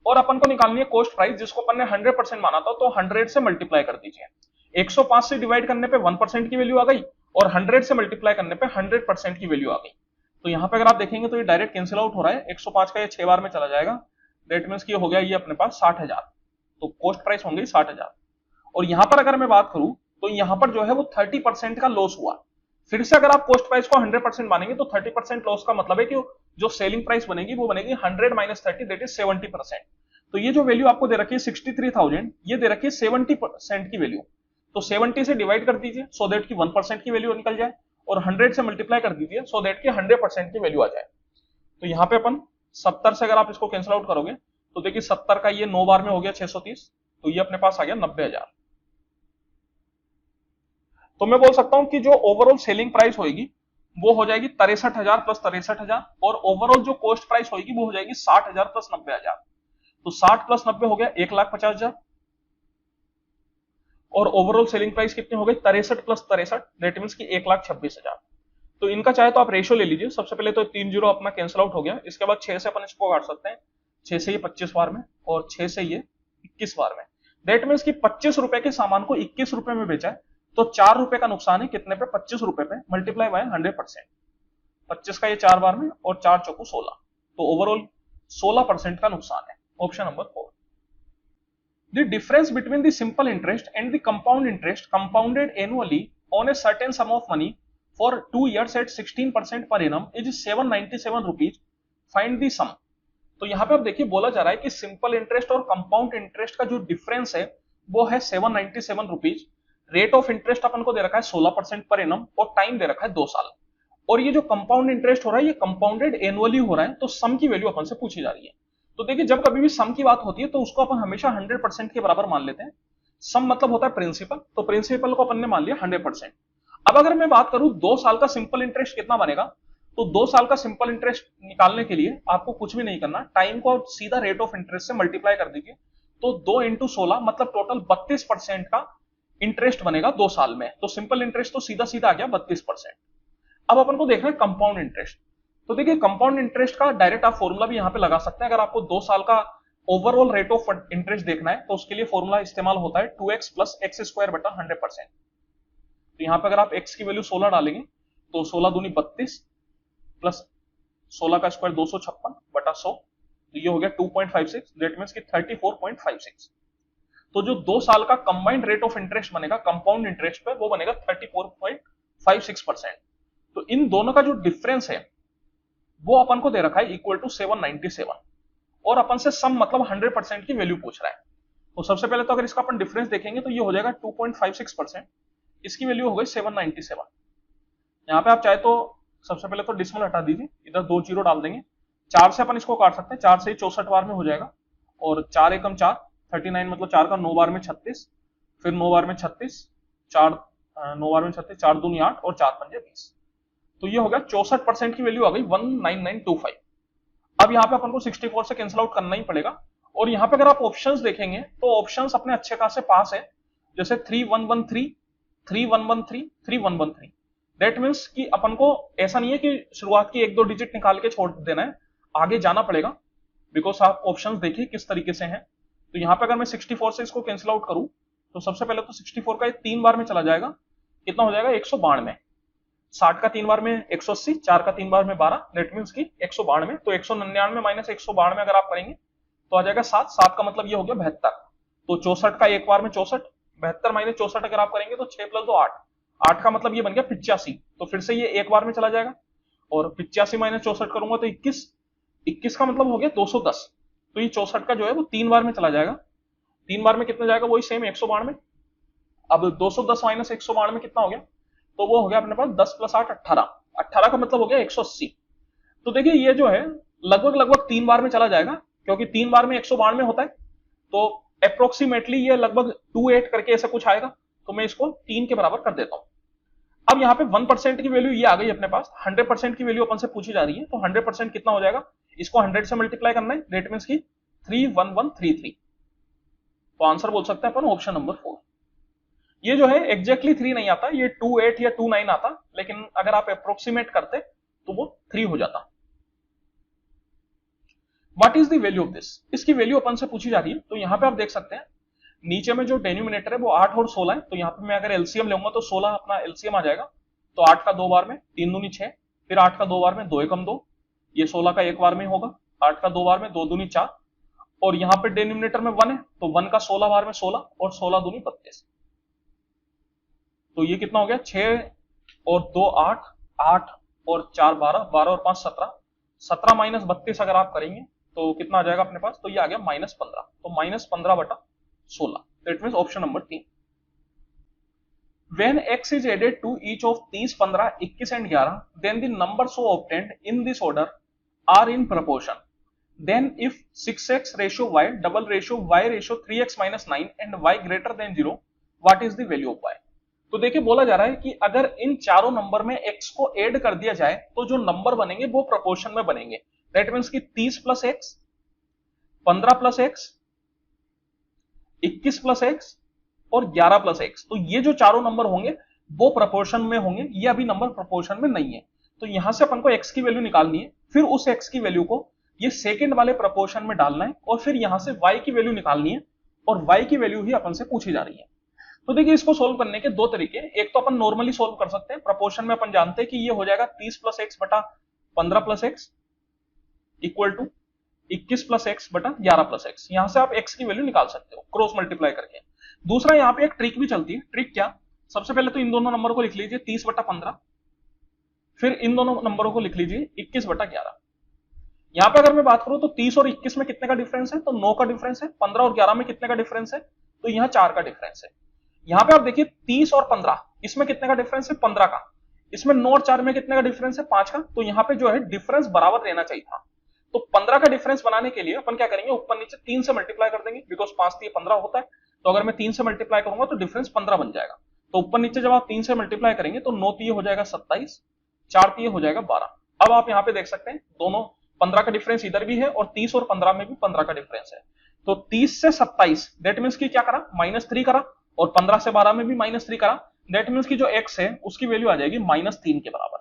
और अपन को निकालनी है कॉस्ट प्राइस जिसको अपन ने 100% माना था, तो 100 से मल्टीप्लाई कर दीजिए। 105 से डिवाइड करने पे 1% की वैल्यू आ गई और 100 से मल्टीप्लाई करने पे 100% की वैल्यू आ गई। तो यहां पे अगर आप देखेंगे तो ये डायरेक्ट कैंसिल आउट हो रहा है, 105 का ये 6 बार में चला जाएगा, दैट मींस कि हो गया ये अपने पास 60,000। तो कॉस्ट प्राइस होंगे 60,000। और यहां पर अगर मैं बात करूं तो यहां पर जो है वो 30% का लॉस हुआ। फिर से अगर आप कॉस्ट प्राइस को 100% मानेंगे तो 30% लॉस का मतलब है कि जो सेलिंग प्राइस बनेगी वो बनेगी 100 माइनस 30 दैट इज 70%। तो ये जो वैल्यू आपको दे रखी है 63,000, ये दे रखी है 70% की वैल्यू। तो 70 से डिवाइड कर दीजिए सो दैट की 1% की वैल्यू निकल जाए, और 100 से मल्टीप्लाई कर दीजिए सो दैट की 100% की वैल्यू आ जाए। तो यहाँ पे अपन 70 से अगर आप इसको कैंसिल आउट करोगे तो देखिए 70 का ये 9 बार में हो गया 630, तो ये अपने पास आ गया 90,000। तो मैं बोल सकता हूं कि जो ओवरऑल सेलिंग प्राइस होगी वो हो जाएगी 63,000 प्लस 63,000, और ओवरऑल जो कॉस्ट प्राइस होगी वो हो जाएगी 60,000 प्लस 90,000। तो 60 प्लस 90 हो गया 1,50,000, और ओवरऑल सेलिंग प्राइस कितनी हो गई 63 प्लस 63 दैट मींस की 1,26,000। तो इनका चाहे तो आप रेशियो ले लीजिए, सबसे पहले तो 3 जीरो अपना कैंसिल आउट हो गया, इसके बाद 6 से अपन इसको काट सकते हैं, 6 से ये 25 बार में और 6 से ये 21 बार में, दैट मींस की 25 रुपए के सामान को 21 रुपए में बेचा है, तो 4 रुपए का नुकसान है कितने पे 25 रुपए पे, मल्टीप्लाई बाय 100%। 25 का ये 4 बार में और 4 चौको 16, तो ओवरऑल 16% का नुकसान है। Option number 4। The difference between the simple interest and the compound interest compounded annually on a certain sum of money for 2 years at 16% per annum is 797 rupees. Find the sum. तो यहां पे आप देखिए बोला जा रहा है कि सिंपल इंटरेस्ट और कंपाउंड इंटरेस्ट का जो डिफरेंस है वो है 797 रुपीज। रेट ऑफ इंटरेस्ट अपन को दे रखा है 16% पर एनम और टाइम दे रखा है 2 साल। और ये जो कंपाउंड इंटरेस्ट हो रहा है ये कंपाउंडेड एनुअली हो रहा है, तो सम की वैल्यू अपन से पूछी जा रही है। तो देखिए जब कभी भी सम की बात होती है तो उसको अपन हमेशा 100% के बराबर मान लेते हैं। सम मतलब होता है प्रिंसिपल, तो प्रिंसिपल को अपन ने मान लिया 100%। अब अगर मैं बात करूं 2 साल का सिंपल इंटरेस्ट कितना बनेगा, तो 2 साल का सिंपल इंटरेस्ट निकालने के लिए आपको कुछ भी नहीं करना, टाइम को सीधा रेट ऑफ इंटरेस्ट से मल्टीप्लाई कर दीजिए, तो 2 इंटू 16 मतलब टोटल 32% का इंटरेस्ट बनेगा 2 साल में। तो सिंपल इंटरेस्ट तो सीधा सीधा आ गया 32%। अब अपन को देखना है कंपाउंड इंटरेस्ट। तो देखिए कंपाउंड इंटरेस्ट का डायरेक्ट आप फॉर्मूला भी यहां पे लगा सकते हैं। अगर आपको 2 साल का ओवरऑल रेट ऑफ इंटरेस्ट देखना है तो उसके लिए फॉर्मूला इस्तेमाल होता है 2x प्लस एक्स स्क्वायर बटा 100%। तो यहां पे अगर आप x की वैल्यू 16 डालेंगे तो 16 दूनी 32 प्लस 16 का स्क्वायर 256 बटा 100, तो ये हो गया 2.56, दैट मींस कि 34.56। तो जो 2 साल का कंबाइंड रेट ऑफ इंटरेस्ट बनेगा कंपाउंड इंटरेस्ट पे वो बनेगा 34.56%। तो इन दोनों का जो डिफरेंस है वो अपन को दे रखा है इक्वल टू 797 और अपन से सम मतलब 100% की वैल्यू पूछ रहा है। तो सबसे पहले तो अगर इसका अपन डिफरेंस देखेंगे तो ये हो जाएगा 2.56%, इसकी वैल्यू हो गई 797। यहाँ पे आप चाहे तो सबसे पहले तो डिसिमल हटा दीजिए, इधर 2 जीरो डाल देंगे, 4 से अपन इसको काट सकते हैं, 4 से ही 64 बार में हो जाएगा और 4 एकम 4 39 मतलब 4 का 9 बार में 36, फिर 9 बार में 36, 4 9 बार में 36, 4 दूनी 8 और 4 पंजे 20। तो ये हो गया 64% की वैल्यू आ गई 19925। अब यहाँ पे अपन को 64 से कैंसिल आउट करना ही पड़ेगा और यहाँ पे अगर आप ऑप्शंस देखेंगे तो ऑप्शंस अपने अच्छे खासे पास है, जैसे 3113, 3113, 3113। दैट मीन्स कि अपन को ऐसा नहीं है कि शुरुआत की एक दो डिजिट निकाल के छोड़ देना है, आगे जाना पड़ेगा, बिकॉज आप ऑप्शंस देखिए किस तरीके से हैं। तो यहाँ पे अगर मैं 64 से इसको कैंसिल आउट करूं तो सबसे पहले तो 64 का ये 3 बार में चला जाएगा, कितना हो जाएगा 192, 60 का 3 बार में 180, 4 का 3 बार में 12, दैट मीन्स की 192। तो 199 माइनस 192 अगर आप करेंगे तो आ जाएगा 7, 7 का मतलब ये हो गया 72। तो 64 का एक बार में 64, 72 माइनस 64 अगर आप करेंगे तो 6 प्लस 2 8, 8 का मतलब ये बन गया 85। तो फिर से ये एक बार में चला जाएगा और 85 माइनस 64 करूंगा तो 21, 21 का मतलब हो गया 210। तो ये 64 का जो है वो 3 बार में चला जाएगा, 3 बार में कितना जाएगा वही सेम 192। अब 210 माइनस 192 कितना हो गया, तो वो हो गया अपने पास 10 प्लस 8 18, 18 का मतलब हो गया 180। तो देखिए ये जो है लगभग लगभग 3 बार में चला जाएगा, क्योंकि 3 बार में 192 होता है, तो अप्रोक्सीमेटली ये लगभग 28 करके ऐसा कुछ आएगा। तो मैं इसको 3 के बराबर कर देता हूं। अब यहाँ पे 1% की वैल्यू ये आ गई अपने पास, 100% की वैल्यू अपन से पूछी जा रही है, तो 100% कितना हो जाएगा, इसको 100 से मल्टीप्लाई करना है, दैट मींस की 31133। तो आंसर बोल सकते हैं अपन ऑप्शन नंबर 4। ये जो है एग्जैक्टली 3 नहीं आता, ये 28 या 29 आता, लेकिन अगर आप अप्रोक्सीमेट करते तो वो 3 हो जाता। What is the value of this, इसकी वैल्यू अपन से पूछी जा रही है। तो यहाँ पे आप देख सकते हैं नीचे में जो डेनोमिनेटर है वो 8 और 16 है, तो यहाँ पे मैं अगर एलसीएम लूंगा तो 16 अपना एलसीएम आ जाएगा। तो 8 का 2 बार में 3 दूनी 6, फिर 8 का 2 बार में 2 एकम 2, ये 16 का एक बार में होगा, 8 का 2 बार में 2 दूनी 4, और यहाँ पे डेनोमिनेटर में 1 है तो 1 का 16 बार में 16 और 16 दूनी 32। तो ये कितना हो गया 6 और 2 8, 8 और 4 12, 12 और 5 17, 17 माइनस 32 अगर आप करेंगे तो कितना आ जाएगा अपने पास, तो ये आ गया -15। तो -15 बटा 16, that means option number 3। When x is added to each of 30, 15, 21 and 11, then the numbers so obtained in this order are in proportion. Then if 6x ratio y, double ratio y ratio 3x minus 9 and y greater than 0, what is the value of y? तो देखिए बोला जा रहा है कि अगर इन चारों number में x को ऐड कर दिया जाए तो जो नंबर बनेंगे वो प्रोपोर्शन में बनेंगे। दैट मींस कि 30 plus x, 15 plus x, 21 plus x और 11 प्लस x, तो ये जो चारों नंबर होंगे वो प्रोपोर्शन में होंगे, ये अभी नंबर प्रोपोर्शन में नहीं है। तो यहां से अपन को x की वैल्यू निकालनी है, फिर उस x की वैल्यू को ये सेकंड वाले प्रोपोर्शन में डालना है और फिर यहां से y की वैल्यू निकालनी है, और y की वैल्यू ही अपन से पूछी जा रही है। तो देखिए इसको सोल्व करने के दो तरीके, एक तो अपन नॉर्मली सोल्व कर सकते हैं, प्रोपोर्शन में अपन जानते हैं कि ये हो जाएगा 30 प्लस एक्स बटा 15 plus x equal to 21 plus x बटा 11 प्लस एक्स। यहां से आप x की वैल्यू निकाल सकते हो क्रॉस मल्टीप्लाई करके। दूसरा यहाँ पे एक ट्रिक भी चलती है। ट्रिक क्या, सबसे पहले तो इन दोनों नंबर को लिख लीजिए 30 बटा 15, फिर इन दोनों नंबरों को लिख लीजिए 21 बटा 11। यहाँ पे अगर मैं बात करूं तो 30 और 21 में कितने का डिफरेंस है, तो 9 का डिफरेंस है। 15 और 11 में कितने का डिफरेंस है, तो यहाँ 4 का डिफरेंस है। यहाँ पे आप देखिए 30 और 15, इसमें कितने का डिफरेंस है, 15 का। इसमें 9 और 4 में कितने का डिफरेंस है, 5 का। तो यहाँ पे जो है डिफरेंस बराबर रहना चाहिए था। तो 15 का डिफरेंस बनाने के लिए अपन क्या करेंगे, ऊपर नीचे 3 से मल्टीप्लाई कर देंगे, बिकॉज 5 3 15 होता है। तो अगर मैं 3 से मल्टीप्लाई करूंगा तो डिफरेंस 15 बन जाएगा। तो ऊपर नीचे जब आप 3 से मल्टीप्लाई करेंगे तो 9 3 हो जाएगा 27, 4 3 हो जाएगा 12। अब आप यहाँ पे देख सकते हैं दोनों 15 का डिफरेंस इधर भी है और 30 और 15 में भी 15 का डिफरेंस है। तो 30 से 27 दैट मींस की क्या करा, -3 करा, और 15 से 12 में भी -3 करा। दैट मींस की जो x है उसकी वैल्यू आ जाएगी -3 के बराबर।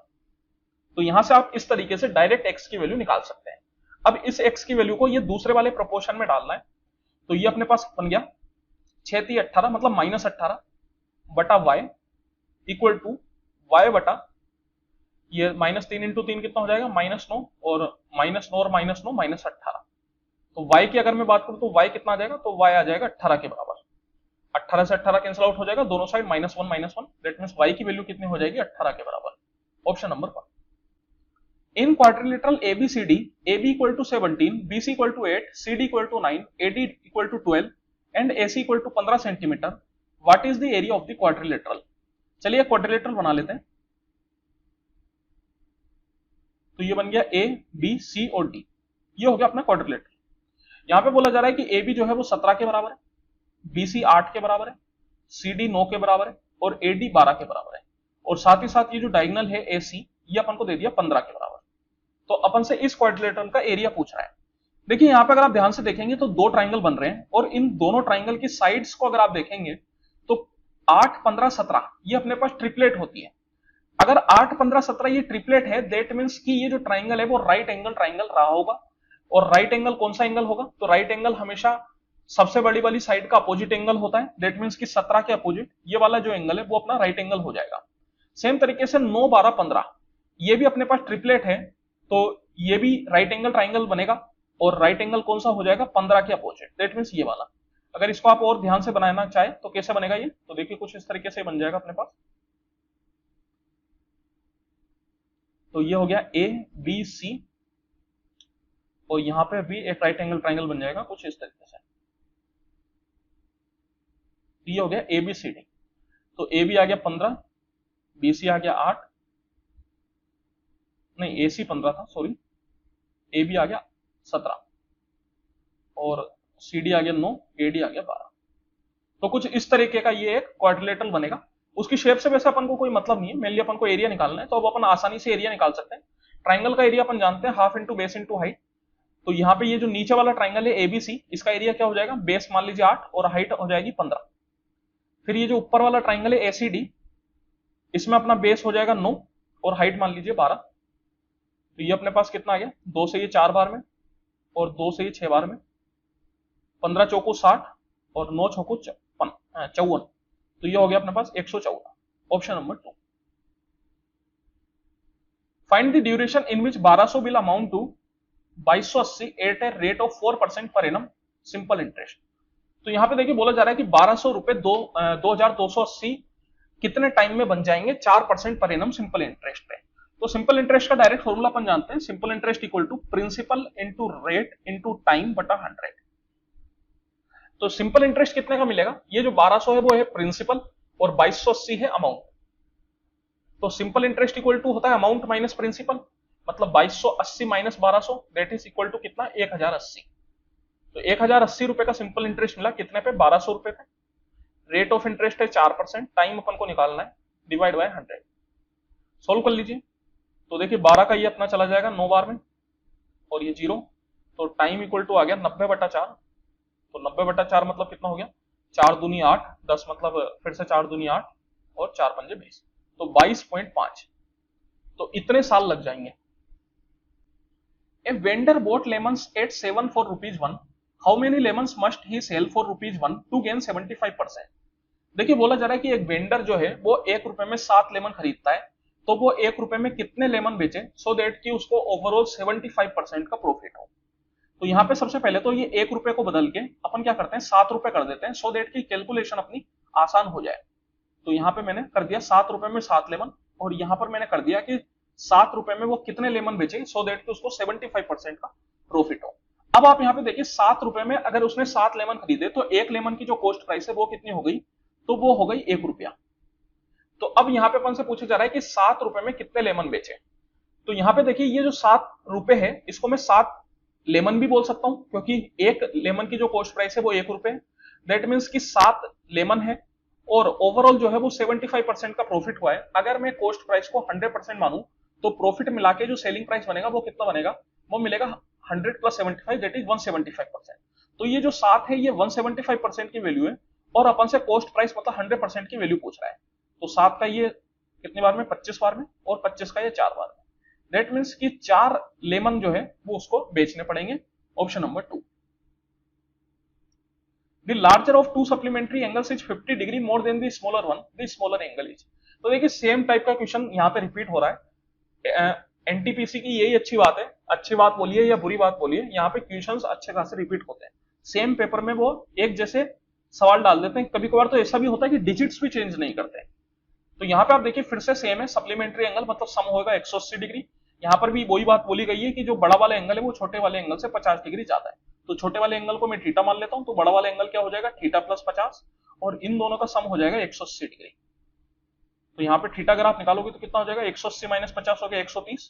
तो यहां से आप इस तरीके से डायरेक्ट x की वैल्यू निकाल सकते हैं। अब इस x की वैल्यू को ये दूसरे वाले प्रोपोर्शन में डालना है। तो ये अपने पास बन गया 6 3 18 मतलब -18 बटा y इक्वल टू y बटा ये -3 इंटू 3 कितना हो जाएगा, -9, और -9 और -9 -18। तो y की अगर मैं बात करूं तो y कितना आ जाएगा, तो y आ जाएगा 18 के बराबर। 18 से 18 कैंसिल आउट हो जाएगा, दोनों साइड -1 -1, दैट मींस y की वैल्यू कितनी हो जाएगी, 18 के बराबर। Option number 1। In quadrilateral ABCD, AB equal to 17, BC equal to 8, CD equal to 9, AD equal to 12 and AC equal to 15 centimetre, what is the area of the quadrilateral. चलिए quadrilateral बना लेते हैं। तो ये बन गया A, B, C और D, ये हो गया अपना क्वाड्रिलेटरल। यहां पे बोला जा रहा है कि AB जो है वो 17 के बराबर है, BC 8 के बराबर है, CD 9 के बराबर है और AD 12 के बराबर है, और साथ ही साथ ये जो डायगोनल है AC ये अपन को दे दिया 15 के बराबर। तो अपन से इस क्वाड्रिलेटरल का एरिया पूछ रहा है। देखिए यहां पे अगर आप ध्यान से देखेंगे तो दो ट्राइंगल बन रहे हैं, और इन दोनों ट्राइंगल की साइड्स को अगर आप देखेंगे तो 8, 15, 17 ये अपने पास ट्रिपलेट होती है। अगर 8, 15, 17 ये ट्रिपलेट है, दैट मींस कि ये जो ट्राइंगल है वो राइट एंगल ट्राइंगल रहा होगा। और राइट एंगल कौन सा एंगल होगा, तो राइट एंगल हमेशा सबसे बड़ी वाली साइड का अपोजिट एंगल होता है, दैट मींस कि 17 के अपोजिट ये वाला जो एंगल है वो अपना राइट एंगल हो जाएगा। सेम तरीके से 9, 12, 15 ये भी अपने पास ट्रिपलेट है, तो ये भी राइट एंगल ट्राइंगल बनेगा, और राइट एंगल कौन सा हो जाएगा, 15 के अपोजिट, दैट मींस ये वाला। अगर इसको आप और ध्यान से बनाना चाहे तो कैसे बनेगा ये, तो देखिए कुछ इस तरीके से बन जाएगा अपने पास। तो ये हो गया A, B, C, और यहां पे भी एक राइट एंगल ट्राइंगल बन जाएगा कुछ इस तरीके से। ये हो गया ABCD। तो AB आ गया 15, BC आ गया 8, नहीं AC 15 था, सॉरी, AB आ गया 17 और CD आ गया 9, AD आ गया 12। तो कुछ इस तरीके का ये एक क्वाड्रिलेटरल बनेगा। उसकी शेप से वैसे अपन को कोई मतलब नहीं है, मेनली अपन को एरिया निकालना है, तो अब अपन आसानी से एरिया निकाल सकते हैं। ट्राइंगल का एरिया अपन जानते हैं half into base into height. तो यहाँ पे ये जो नीचे वाला ट्राइंगल है ABC, इसका एरिया क्या हो जाएगा, बेस मान लीजिए 8 और हाइट हो जाएगी 15। फिर ये जो ऊपर वाला ट्राइंगल है ACD, इसमें अपना बेस हो जाएगा 9 और हाइट मान लीजिए 12। तो ये अपने पास कितना आ गया, 2 से ये 4 बार में और 2 से ये 6 बार में, 15 चौको 60 और 9 चौको 54। तो ये हो गया अपने पास 114, option number 2। Find the duration in which 1200 will amount to 2280 at a rate of 4% per annum simple interest. तो यहां पे देखिए बोला जा रहा है कि 1200 रुपए 2280 कितने टाइम में बन जाएंगे 4% पर एनम सिंपल इंटरेस्ट पे। तो सिंपल इंटरेस्ट का डायरेक्ट फॉर्मूला अपन जानते हैं, simple interest equal to principal into rate into time बटा 100। तो सिंपल इंटरेस्ट कितने का मिलेगा, ये जो 1200 है वो है प्रिंसिपल और 2280 है अमाउंट। तो सिंपल इंटरेस्ट इक्वल टू होता है अमाउंट माइनस प्रिंसिपल, मतलब 2280 minus 1200 that is equal to कितना, 1080। तो 1080 रुपए का सिंपल इंटरेस्ट मिला कितने पे, 1200 रुपए पे। रेट ऑफ इंटरेस्ट है 4%, टाइम अपन को निकालना है, डिवाइड बाय 100। सोल्व कर लीजिए। तो देखिए 12 का ये अपना चला जाएगा 9 बार में और ये 0, तो टाइम इक्वल टू आ गया 90/4। तो 90/4 मतलब कितना हो गया, 4 दूनी 8, 10 मतलब फिर से 4 दूनी 8 और 4 पंजे 20, तो 22.5। तो इतने साल लग जाएंगे। A vendor bought lemons at 7 for ₹1, how many lemons must he sell for ₹1 to gain 75%। देखिए बोला जा रहा है कि एक वेंडर जो है वो 1 रुपए में 7 लेमन खरीदता है, तो वो 1 रुपए में कितने लेमन बेचे सो दैट कि उसको ओवरऑल 75% का प्रॉफिट हो। तो यहाँ पे सबसे पहले तो ये 1 रुपए को बदल के अपन क्या करते हैं 7 रुपए कर देते हैं, सो दैट की कैलकुलेशन अपनी आसान हो जाए। तो यहाँ पे मैंने कर दिया 7 रुपए में 7 लेमन, और यहाँ पर मैंने कर दिया कि 7 रुपए में वो कितने लेमन बेचे सो दैट कि उसको 75% का प्रॉफिट हो। अब आप यहाँ पे देखिए 7 रुपए में अगर उसने 7 लेमन खरीदे तो एक लेमन की जो कॉस्ट प्राइस है वो कितनी हो गई, तो वो हो गई 1 रुपया। तो अब यहाँ पे अपन से पूछा जा रहा है कि 7 रुपए में कितने लेमन बेचे। तो यहाँ पे देखिए ये जो 7 रुपए है इसको मैं 7 लेमन भी बोल सकता हूं, क्योंकि एक लेमन की जो कॉस्ट प्राइस है वो 1 रुपए है, दैट मीन्स कि 7 लेमन है और ओवरऑल जो है वो 75% का प्रॉफिट हुआ है। अगर मैं कॉस्ट प्राइस को 100% मानूं तो प्रॉफिट मिला के जो सेलिंग प्राइस बनेगा वो कितना बनेगा, वो मिलेगा 100 + 75 दैट इज 175%। तो ये जो 7 है ये 175% की वैल्यू है, और अपन से कॉस्ट प्राइस मतलब 100% की वैल्यू पूछ रहा है। तो 7 का ये कितनी बार में, 25 बार में, और 25 का ये 4 बार में, दैट मीन्स कि 4 लेमन जो है वो उसको बेचने पड़ेंगे, option number 2। The larger of two supplementary angles is 50 degree more than the smaller one, the smaller angle is। तो देखिए सेम टाइप का क्वेश्चन यहाँ पे रिपीट हो रहा है। एनटीपीसी की यही अच्छी बात है, अच्छी बात बोलिए या बुरी बात बोलिए, यहाँ पे क्वेश्चंस अच्छे खासे रिपीट होते हैं। सेम पेपर में वो एक जैसे सवाल डाल देते हैं, कभी कभार तो ऐसा भी होता है कि डिजिट्स भी चेंज नहीं करते। तो यहाँ पे आप देखिए फिर से सेम है, सप्लीमेंट्री एंगल मतलब सम होगा 180 डिग्री। यहाँ पर भी वही बात बोली गई है कि जो बड़ा वाला एंगल है वो छोटे वाले एंगल से 50 डिग्री ज्यादा है। तो छोटे वाले एंगल को मैं थीटा मान लेता हूं, तो बड़ा वाला एंगल क्या हो जाएगा थीटा प्लस 50, और इन दोनों का सम हो जाएगा 180 डिग्री। तो यहाँ पे थीटा अगर आप निकालोगे तो कितना हो जाएगा 180 माइनस 50 हो गया 130,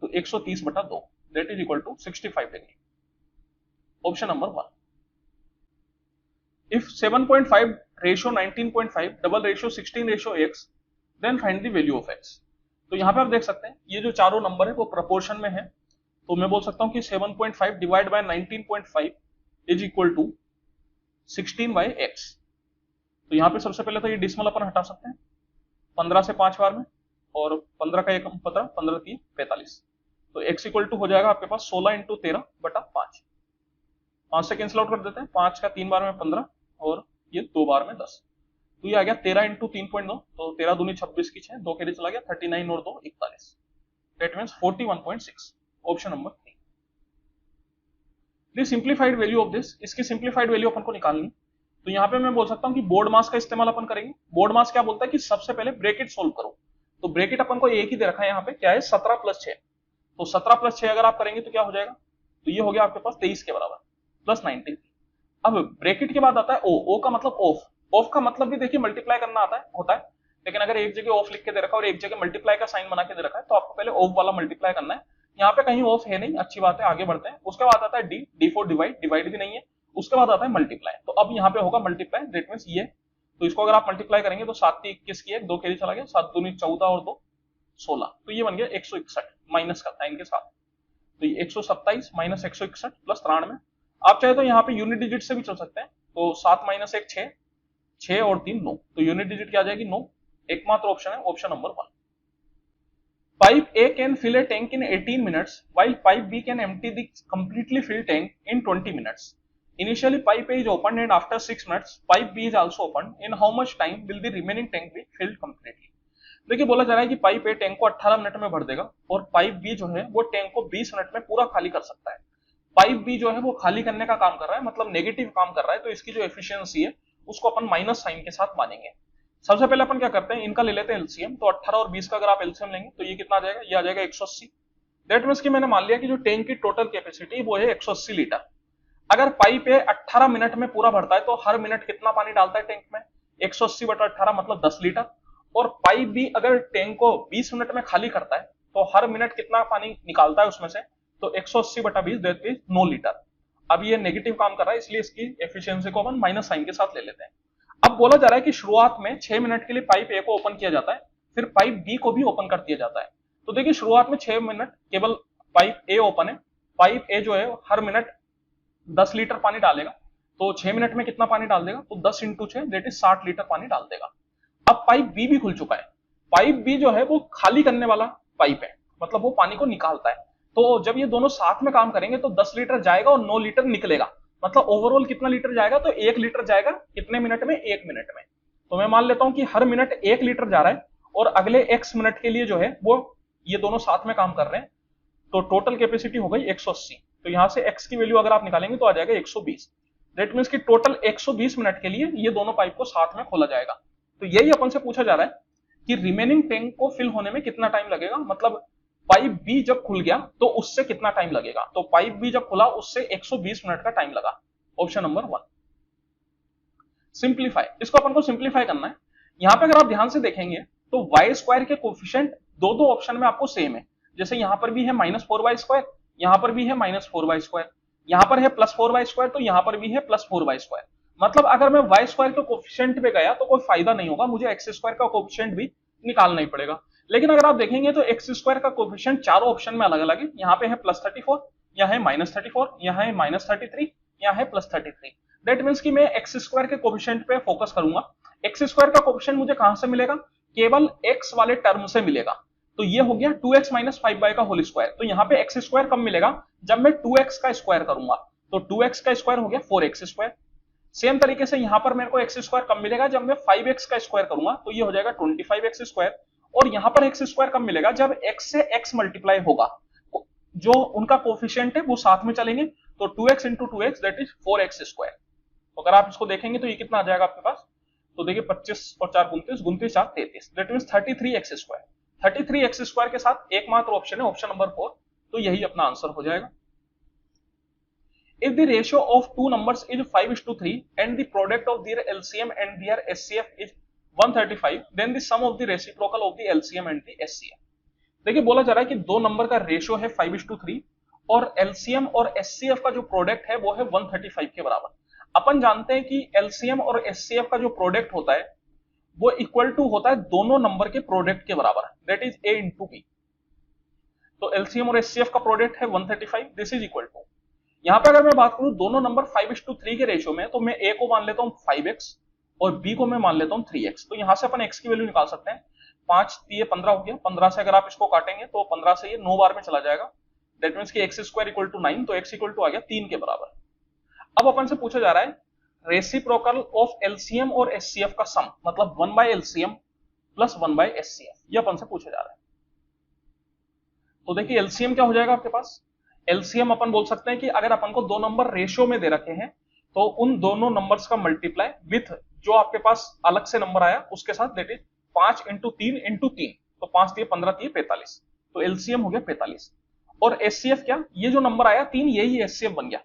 तो 130 बटा 2 that is equal to 65 degree. Option number 1। If 7.5 ratio 19.5 double ratio 16 ratio x then find the value of x। तो यहाँ पे आप देख सकते हैं ये जो चारों नंबर है वो प्रोपोर्शन में है, तो मैं बोल सकता हूं कि 7.5 divide by 19.5 is equal to 16 by x। तो यहाँ पे सबसे पहले तो ये डिसमल अपन हटा सकते हैं 15 से 5 बार में, और 15 का एक पता 15 3 45, तो x इक्वल टू हो जाएगा आपके पास 16 इंटू 13 बटा 5। 5 से कैंसिल आउट कर देते हैं, 5 का 3 बार में 15 और ये 2 बार में 10, तो ये आ गया 13 इंटू 3.2, तो 13 दूनी 26 की 6, 2 के लिए चला गया 39 और 2 41, that means 41.6। Option number 3। The simplified value of this, इसकी सिंप्लीफाइड वैल्यू अपन को निकालनी, तो यहाँ पे मैं बोल सकता हूँ कि बोर्ड मास का इस्तेमाल अपन करेंगे। बोर्ड मास क्या बोलता है कि सबसे पहले ब्रैकेट सोल्व करो, तो ब्रैकेट अपन को एक ही दे रखा है यहाँ पे, क्या है 17 प्लस 6, तो 17 प्लस 6 अगर आप करेंगे तो क्या हो जाएगा, तो ये हो गया आपके पास 23 के बराबर प्लस 19। अब ब्रैकेट के बाद आता है ओ का मतलब ऑफ, ऑफ का मतलब भी देखिए मल्टीप्लाई करना आता है होता है, लेकिन अगर एक जगह ऑफ लिख के दे रखा है और एक जगह मल्टीप्लाई का साइन बना के दे रखा है तो आपको पहले ऑफ वाला मल्टीप्लाई करना है। यहाँ पे कहीं ऑफ है नहीं, अच्छी बात है, आगे बढ़ते हैं। उसके बाद आता है डी फॉर डिवाइड, डिवाइड भी नहीं है। उसके बाद आता है मल्टीप्लाई, तो अब यहाँ पे होगा मल्टीप्लाई, दैट मींस ये, तो इसको अगर आप मल्टीप्लाई करेंगे तो 7 की 21 की 2 के लिए चला गया, 7 दूनी 14 और 2 16, तो ये बन गया 161 माइनस का साइन के साथ, तो ये 127 माइनस 161 प्लस 93। आप चाहे तो यहाँ पे यूनिट डिजिट से भी चल सकते हैं, तो 7 माइनस 1 6, 6 और 3 9, तो यूनिट डिजिट क्या आ जाएगी 9। एकमात्र ऑप्शन है option number 1। Pipe A can fill a tank in 18 minutes, while pipe B can empty the completely filled tank in 20 minutes. Initially, pipe A is opened and after 6 minutes, pipe B is also opened. In how much time will the remaining tank be filled completely? देखिए बोला जा रहा है कि pipe ए tank को 18 minute में भर देगा और पाइप बी जो है वो टैंक को 20 मिनट में पूरा खाली कर सकता है। पाइप बी जो है वो खाली करने का काम कर रहा है, मतलब नेगेटिव काम कर रहा है, तो इसकी जो एफिशिएंसी है उसको अपन माइनस साइन के साथ मानेंगे। सबसे पहले अपन क्या करते हैं, इनका ले लेते हैं एलसीएम, तो 18 और 20 का अगर आप एलसीएम लेंगे तो ये कितना आ जाएगा, ये आ जाएगा 180। दैट मींस कि मैंने मान लिया कि जो टैंक की टोटल कैपेसिटी वो है 180 लीटर। अगर पाइप ए 18 मिनट में पूरा भरता है तो हर मिनट कितना पानी डालता है टैंक में, 180 बटा 18 मतलब 10 लीटर। और पाइप भी अगर टैंक को 20 मिनट में खाली करता है तो हर मिनट कितना पानी निकालता है उसमें से, तो 180 बटा 20 दैट इज 9 लीटर। अब ये नेगेटिव काम कर रहा है इसलिए इसकी एफिशिएंसी को अपन माइनस साइन के साथ ले लेते हैं। अब बोला जा रहा है कि शुरुआत में 6 मिनट के लिए पाइप ए को ओपन किया जाता है, फिर पाइप बी को भी ओपन कर दिया जाता है। तो देखिए शुरुआत में 6 मिनट केवल पाइप ए ओपन है, पाइप ए जो है हर मिनट 10 लीटर पानी डालेगा, तो 6 मिनट में कितना पानी डाल देगा, तो 10 इंटू 6 दैट इज 60 लीटर पानी डाल देगा। अब पाइप बी भी खुल चुका है, पाइप बी जो है वो खाली करने वाला पाइप है, मतलब वो पानी को निकालता है। तो जब ये दोनों साथ में काम करेंगे तो 10 लीटर जाएगा और 9 लीटर निकलेगा, मतलब ओवरऑल कितना लीटर जाएगा, तो 1 लीटर जाएगा कितने मिनट में, 1 मिनट में। तो मैं मान लेता हूं कि हर मिनट 1 लीटर जा रहा है और अगले x मिनट के लिए जो है वो ये दोनों साथ में काम कर रहे हैं, तो टोटल कैपेसिटी हो गई 180। तो यहां से x की वैल्यू अगर आप निकालेंगे तो आ जाएगा 120। दैट मींस कि टोटल 120 मिनट के लिए ये दोनों पाइप को साथ में खोला जाएगा। तो यही अपन से पूछा जा रहा है कि रिमेनिंग टैंक को फिल होने में कितना टाइम लगेगा, मतलब पाइप बी जब खुल गया तो उससे कितना टाइम लगेगा, तो पाइप बी जब खुला उससे 120 मिनट का टाइम लगा। Option number 1। सिंप्लीफाई, इसको अपन को सिंप्लीफाई करना है। यहां पे अगर आप ध्यान से देखेंगे तो वाई स्क्वायर के कोफिशिएंट दो ऑप्शन में आपको सेम है, जैसे यहां पर भी है -4y², यहां पर भी है -4y², यहां पर है +4y², तो यहां पर भी है +4y²। मतलब अगर मैं y स्क्वायर के कोफिशिएंट पे गया तो कोई फायदा नहीं होगा, मुझे x स्क्वायर का कोफिशिएंट भी निकालना ही पड़ेगा। लेकिन अगर आप देखेंगे तो x स्क्वायर का कोफिशिएंट चारों ऑप्शन में अलग अलग है, यहाँ पे है +34, यहाँ है -34, यहाँ है -33, यहाँ है +33। दैट मींस कि मैं x स्क्वायर के कोफिशिएंट पे फोकस करूंगा। x स्क्वायर का कोफिशिएंट मुझे कहां से मिलेगा, केवल x वाले टर्म से मिलेगा, तो ये हो गया 2x - 5y का होल स्क्वायर। तो यहाँ पे x स्क्वायर कब मिलेगा, जब मैं 2x का स्क्वायर करूंगा, तो 2x का स्क्वायर हो गया 4x स्क्वायर। सेम तरीके से यहां पर मेरे को x स्क्वायर कब मिलेगा, जब मैं 5x का स्क्वायर करूंगा, तो ये हो जाएगा 25x स्क्वायर। और यहां पर x स्क्वायर कब मिलेगा, जब x से x मल्टीप्लाई होगा, जो उनका कोफिशिएंट है वो साथ में चलेंगे, तो 2x × 2x that is 4x square. तो अगर आप इसको देखेंगे तो ये कितना आ जाएगा आपके पास, तो देखिए 25 और 4 29, 29 4 33, दैट मींस 33x²। 33x² के साथ एकमात्र ऑप्शन है ऑप्शन नंबर 4, तो यही अपना आंसर हो जाएगा। If the ratio of two numbers is 5:3 and the product of their LCM and their SCF is 135, then the sum of the reciprocal of the LCM and the SCF। देखिए बोला जा रहा है कि दो नंबर का रेशियो है 5:3 और LCM और SCF का जो प्रोडक्ट है वो है 135 के बराबर। अपन जानते हैं कि LCM और SCF का जो प्रोडक्ट होता है वो इक्वल टू होता है दोनों नंबर के प्रोडक्ट के बराबर, that is A into B। तो LCM और SCF का प्रोडक्ट है 135, दिस इज इक्वल टू, यहां पे अगर मैं बात करूं दोनों नंबर 5:3 के रेशियो में, तो मैं A को मान लेता हूं 5x और B को मैं मान लेता हूं 3x। तो यहां से अपन x की वैल्यू निकाल सकते हैं, 5 3 15 हो गया, 15 से अगर आप इसको काटेंगे तो 15 से ये 9 बार में चला जाएगा, दैट मींस कि x² इक्वल टू 9, तो x इक्वल टू आ गया 3 के बराबर। अब अपन से पूछा जा रहा है रेसिप्रोकल ऑफ LCM और SCF का सम, मतलब 1/LCM प्लस 1/SCF, ये अपन से पूछा जा रहा है। तो देखिए LCM क्या हो जाएगा आपके पास, LCM अपन बोल सकते हैं कि अगर अपन को दो नंबर रेशियो में दे रखे हैं तो उन दोनों नंबर्स का मल्टीप्लाई विथ जो आपके पास अलग से नंबर आया उसके साथ, दैट इज 5 इंटू 3 इंटू 3, तो 5 दिए 15 दिए 45, तो LCM हो गया 45। और SCF क्या, ये जो नंबर आया 3 यही SCF बन गया।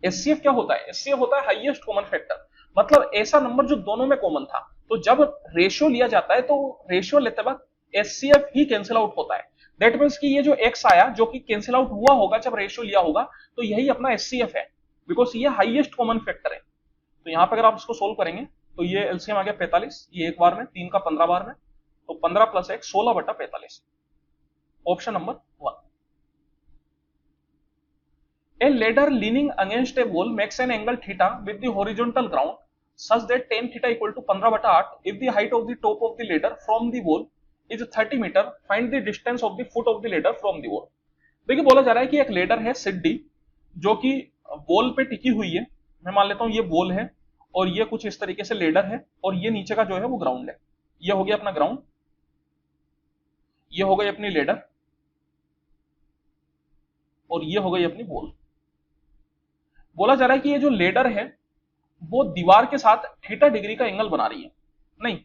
SCF क्या होता है, SCF होता है हाईएस्ट कॉमन फैक्टर, मतलब ऐसा नंबर जो दोनों में कॉमन था। तो जब रेशियो लिया जाता है तो रेशियो लेते वक्त SCF ही कैंसिल आउट होता है, दैट मींस कि ये जो x आया जो कि कैंसिल आउट हुआ होगा जब रेशियो लिया होगा, तो यही अपना SCF है, बिकॉज ये हाईएस्ट कॉमन फैक्टर है। तो यहां पर अगर आप इसको सोल्व करेंगे तो ये LCM आ गया 45, ये एक बार में, 3 का 15 बार में, तो 15 plus 1 16/45, option number 1। A ladder leaning against a wall makes an angle theta with the horizontal ground such that tan theta equal to 15/8 if the height of the top of the ladder from the wall is 30 metre, find the distance of the foot of the ladder from the wall। देखिए बोला जा रहा है कि एक ladder है सिड्डी जो कि वॉल पे टिकी हुई है, मैं मान लेता हूं ये वॉल है और ये कुछ इस तरीके से लेडर है और ये नीचे का जो है वो ग्राउंड है। ये हो गया अपना ग्राउंड, ये हो गई अपनी लेडर और ये हो गई अपनी वॉल। बोला जा रहा है कि ये जो लेडर है वो दीवार के साथ थीटा डिग्री का एंगल बना रही है, नहीं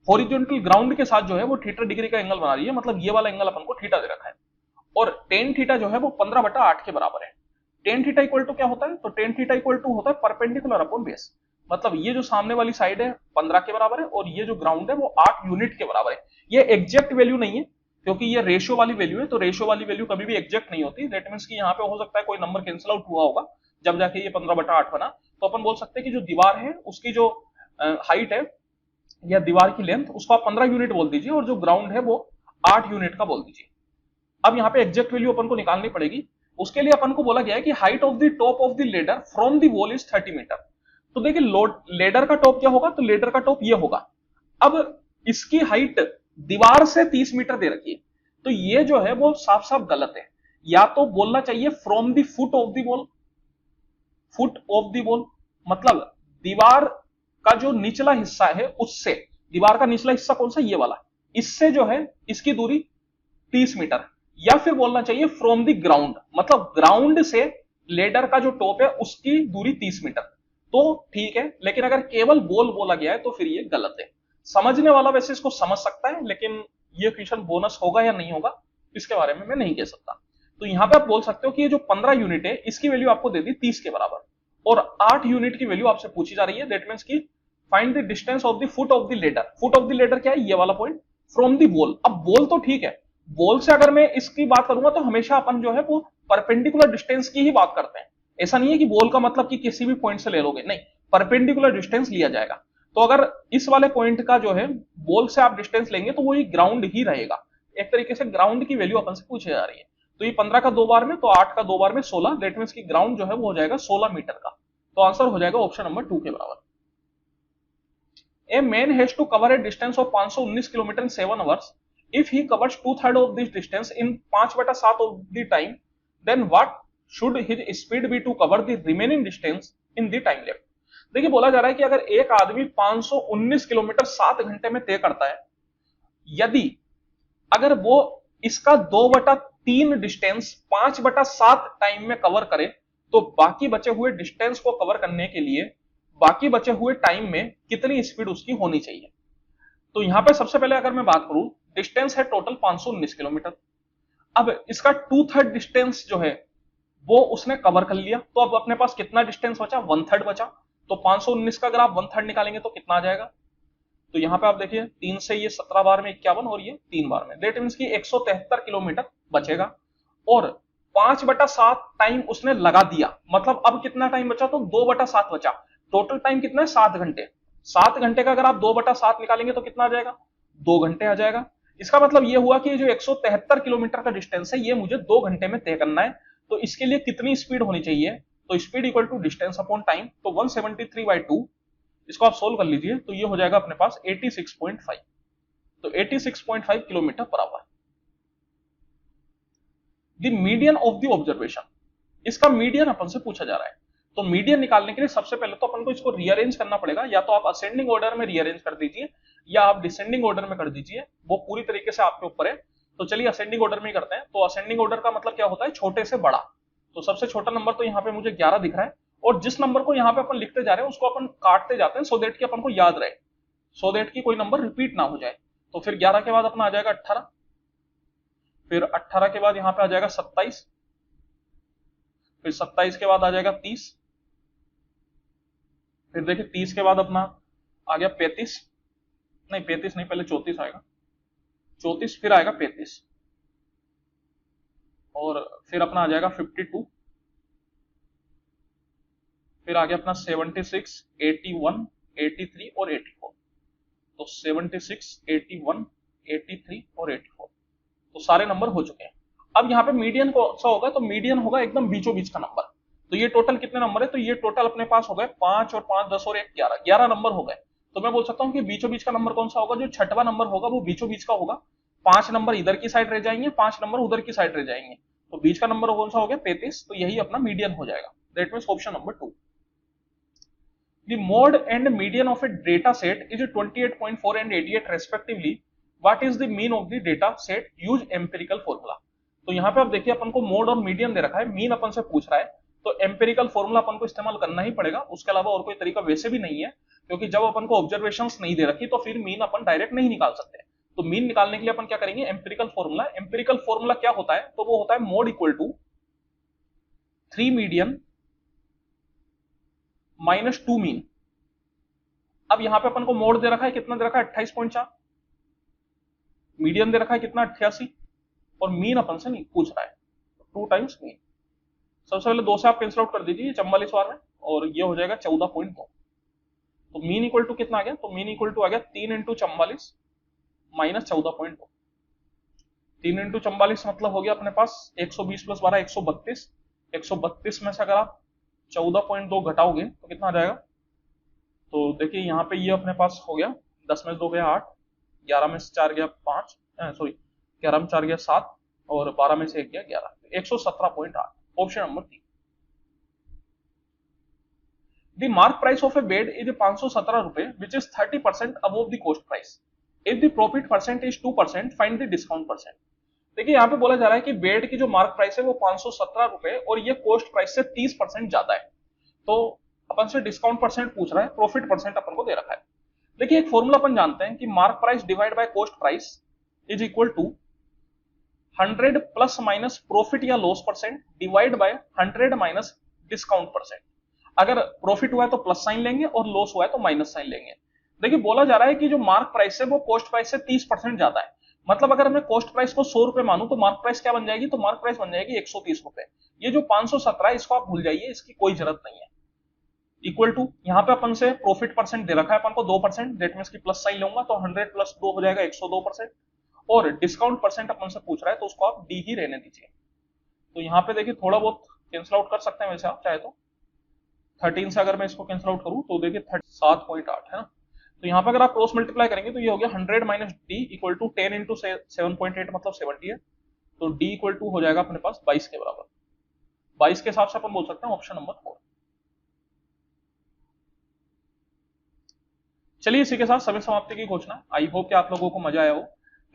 हॉरिजॉन्टल ग्राउंड के साथ जो है वो थीटा डिग्री का एंगल बना रही है, मतलब ये वाला एंगल अपन को थीटा दे रखा है। और टेन थीटा जो है वो 15/8 के बराबर है। टेन थीटा इक्वल टू क्या होता है, तो टेन थीटा इक्वल टू होता है परपेंडिकुलर अपॉन बेस, मतलब ये जो सामने वाली साइड है 15 के बराबर है और ये जो ग्राउंड है वो 8 यूनिट के बराबर है। ये एग्जैक्ट वैल्यू नहीं है क्योंकि ये रेशियो वाली वैल्यू है, तो रेशियो वाली वैल्यू कभी भी एग्जैक्ट नहीं होती, दैट मींस कि यहाँ पे हो सकता है कोई नंबर कैंसिल आउट हुआ होगा जब जाके ये 15/8 बना। तो अपन बोल सकते हैं कि जो दीवार है उसकी जो हाइट है या दीवार की लेंथ उसको आप 15 यूनिट बोल दीजिए और जो ग्राउंड है वो 8 यूनिट का बोल दीजिए। अब यहाँ पे एग्जैक्ट वैल्यू अपन को निकालनी पड़ेगी, उसके लिए अपन को बोला गया है कि height of the top of the ladder from the wall is 30 metre. तो देखिए लेडर का टॉप क्या होगा, तो लेडर का टॉप ये होगा। अब इसकी हाइट दीवार से 30 मीटर दे रखी है, तो ये जो है वो साफ साफ गलत है। या तो बोलना चाहिए from the foot of the wall, foot of the wall मतलब दीवार का जो निचला हिस्सा है उससे, दीवार का निचला हिस्सा कौन सा, ये वाला, इससे जो है इसकी दूरी 30 मीटर। या फिर बोलना चाहिए फ्रॉम द ग्राउंड, मतलब ग्राउंड से लेडर का जो टॉप है उसकी दूरी 30 मीटर, तो ठीक है। लेकिन अगर केवल वॉल बोला गया है तो फिर ये गलत है। समझने वाला वैसे इसको समझ सकता है, लेकिन ये क्वेश्चन बोनस होगा या नहीं होगा इसके बारे में मैं नहीं कह सकता। तो यहां पे आप बोल सकते हो कि ये जो 15 यूनिट है इसकी वैल्यू आपको दे दी 30 के बराबर और 8 यूनिट की वैल्यू आपसे पूछी जा रही है, दैट मींस की find the distance of the foot of the ladder. Foot of the ladder क्या है, ये वाला पॉइंट, फ्रॉम द वॉल। अब वॉल तो ठीक है, वॉल से अगर मैं इसकी बात करूंगा तो हमेशा अपन जो है वो परपेंडिकुलर डिस्टेंस की ही बात करते हैं। ऐसा नहीं है कि वॉल का मतलब कि किसी भी पॉइंट से ले लोगे, नहीं, परपेंडिकुलर डिस्टेंस लिया जाएगा। तो अगर इस वाले पॉइंट का जो है वॉल से आप डिस्टेंस लेंगे तो वो ही ग्राउंड ही रहेगा। एक तरीके से ग्राउंड की वैल्यू अपन से पूछी जा रही है। तो ये 15 का 2 बार में, तो 8 का 2 बार में 16, दैट मींस की ग्राउंड जो है वो हो जाएगा 16 मीटर का। तो आंसर हो जाएगा ऑप्शन नंबर 2 के बराबर। A man has to cover a distance of 519 kilometre in 7 hours. If he covers 2/3 of this distance in 5/7 of the time, then what should his speed be to cover the remaining distance in the time left. देखिए बोला जा रहा है कि अगर एक आदमी 519 kilometre 7 घंटे में तय करता है, यदि अगर वो इसका 2/3 डिस्टेंस 5/7 टाइम में कवर करे, तो बाकी बचे हुए डिस्टेंस को कवर करने के लिए बाकी बचे हुए टाइम में कितनी स्पीड उसकी होनी चाहिए। तो यहां पे सबसे पहले अगर मैं बात करूं, डिस्टेंस है टोटल 519 किलोमीटर। अब इसका 2/3 डिस्टेंस जो है वो उसने कवर कर लिया, तो अब अपने पास कितना डिस्टेंस बचा, 1/3 बचा। तो 519 का अगर आप 1/3 निकालेंगे तो कितना आ जाएगा, तो यहां पे आप देखिए 3 से ये 17 बार में 51 और ये 3 बार में, देट मीन्स की 173 किलोमीटर बचेगा। और 5/7 टाइम उसने लगा दिया, मतलब अब कितना टाइम बचा, तो 2/7 बचा। टोटल टाइम कितना है, 7 घंटे। 7 घंटे का अगर आप 2/7 निकालेंगे तो कितना आ जाएगा, 2 घंटे आ जाएगा। इसका मतलब ये हुआ कि जो 173 किलोमीटर का डिस्टेंस है ये मुझे 2 घंटे में तय करना है। तो इसके लिए कितनी स्पीड होनी चाहिए, तो speed equal to distance upon time, तो 173/2, इसको आप सोल्व कर लीजिए तो ये हो जाएगा अपने पास 86.5। तो 86.5 kilometre per hour. The median of the observation, इसका मीडियन अपन से पूछा जा रहा है। तो मीडियन निकालने के लिए सबसे पहले तो अपन को इसको रीअरेंज करना पड़ेगा, या तो आप असेंडिंग ऑर्डर में रीअरेंज कर दीजिए या आप डिसेंडिंग ऑर्डर में कर दीजिए, वो पूरी तरीके से आपके ऊपर है। तो चलिए असेंडिंग ऑर्डर में ही करते हैं। तो असेंडिंग ऑर्डर का मतलब क्या होता है, छोटे से बड़ा। तो सबसे छोटा नंबर तो यहाँ पे मुझे 11 दिख रहा है, और जिस नंबर को यहाँ पे अपन लिखते जा रहे हैं उसको अपन काटते जाते हैं, सो देट की अपन को याद रहे, सो देट की कोई नंबर रिपीट ना हो जाए। तो फिर 11 के बाद अपना आ जाएगा 18, फिर 18 के बाद यहाँ पे आ जाएगा 27, फिर 27 के बाद आ जाएगा 30, फिर देखिए 30 के बाद अपना आ गया 35, नहीं 35 नहीं, पहले 34 आएगा, 34 फिर आएगा 35, और फिर अपना आ जाएगा 52, फिर आ गया अपना 76, 81, 83 और 84। तो 76, 81, 83 और 84, तो सारे नंबर हो चुके हैं। अब यहाँ पे मीडियन कौन सा होगा, तो मीडियन होगा एकदम बीचों बीच का नंबर। तो ये टोटल कितने नंबर है, तो ये टोटल अपने पास हो गए 5 और 5 10 और 1 11, 11 नंबर हो गए। तो मैं बोल सकता हूँ कि बीचों बीच का नंबर कौन सा होगा, जो छठवां नंबर होगा वो बीचों बीच का होगा। 5 नंबर इधर की साइड रह जाएंगे, 5 नंबर उधर की साइड रह जाएंगे, तो बीच का नंबर कौन सा हो गया, 35। तो यही अपना मीडियन हो जाएगा, that means option number 2। The mode and median of a data set is 28.4 and 88 respectively. What is the mean of the data set? Use empirical formula. तो यहाँ पे आप देखिए अपन को मोड और मीडियन दे रखा है, मीन अपन से पूछ रहा है, तो एम्पेरिकल फॉर्मूला अपन को इस्तेमाल करना ही पड़ेगा, उसके अलावा और कोई तरीका वैसे भी नहीं है, क्योंकि जब अपन को ऑब्जर्वेशंस नहीं दे रखी तो फिर मीन अपन डायरेक्ट नहीं निकाल सकते। तो मीन निकालने के लिए अपन क्या करेंगे, एम्पेरिकल फॉर्मूला। एम्पेरिकल फॉर्मूला क्या होता है, तो वो होता है mode equal to 3 median minus 2 mean. अब यहां पे अपन को मोड दे रखा है, कितना दे रखा है 28.4, मीडियन दे रखा है कितना 88, और मीन अपन से नहीं पूछ रहा है, 2 टाइम्स मीन। सबसे पहले 2 से आप कैंसिल आउट कर दीजिए 44 बार में, और ये हो जाएगा 14.2। तो मीन इक्वल टू कितना आ गया, तो मीन इक्वल टू आ गया 3 इंटू 44 माइनस 14.2। 3 इंटू 44 मतलब हो गया अपने पास 120 प्लस 12 132। 132 में से अगर आप 14.2 घटाओगे तो कितना आ जाएगा, तो देखिए यहाँ पे ये अपने पास हो गया 10 में 2 गया 8, 11 में से 4 गया 5, सॉरी 11 में 4 गया 7, और 12 में से 1 गया 11, 117.8, option number 3। The mark price of a bed is 517 रुपए, which is 30% above the cost price. If the profit percent is 2%, find the discount percent. देखिए यहाँ पे बोला जा रहा है कि बेड की जो मार्क प्राइस है वो 517 रुपए, और ये कोस्ट प्राइस से 30% ज्यादा है। तो अपन से डिस्काउंट परसेंट पूछ रहा है, प्रॉफिट परसेंट अपन को दे रखा है। देखिए एक फॉर्मूला अपन जानते हैं कि mark price divide by cost price is equal to 100 plus minus profit या loss percent divide by 100 minus discount percent. अगर प्रॉफिट हुआ है तो प्लस साइन लेंगे और लॉस हुआ है तो माइनस साइन लेंगे। देखिए बोला जा रहा है कि जो मार्क प्राइस है वो कॉस्ट प्राइस से 30% ज्यादा है, मतलब अगर मैं कॉस्ट प्राइस को 100 रुपए मानूं तो मार्क प्राइस क्या बन जाएगी, तो मार्क प्राइस बन जाएगी 130 रुपए। ये जो 517 है इसको आप भूल जाइए, इसकी कोई जरूरत नहीं है। इक्वल टू यहाँ पे अपन से प्रॉफिट परसेंट दे रखा है अपन को 2%, दैट मींस की प्लस साइन लूंगा तो 100 प्लस 2 हो जाएगा 102%, और डिस्काउंट परसेंट अपन से पूछ रहा है तो उसको आप डी ही रहने दीजिए। तो यहाँ पे देखिए थोड़ा बहुत कैंसिल आउट कर सकते हैं वैसे आप चाहे तो, 13 से अगर मैं इसको कैंसिल आउट करूं तो देखिए 7.8 है ना। तो यहाँ पे अगर आप क्रॉस मल्टीप्लाई करेंगे तो ये हो गया 100 minus d equal to 10 into 7.8 मतलब 70 है। तो डी इक्वल टू हो जाएगा अपने पास 22 के बराबर। 22 के हिसाब से अपन बोल सकते हैं ऑप्शन नंबर 4। चलिए इसी के साथ समय समाप्ति की घोषणा। आई होप कि आप लोगों को मजा आया हो।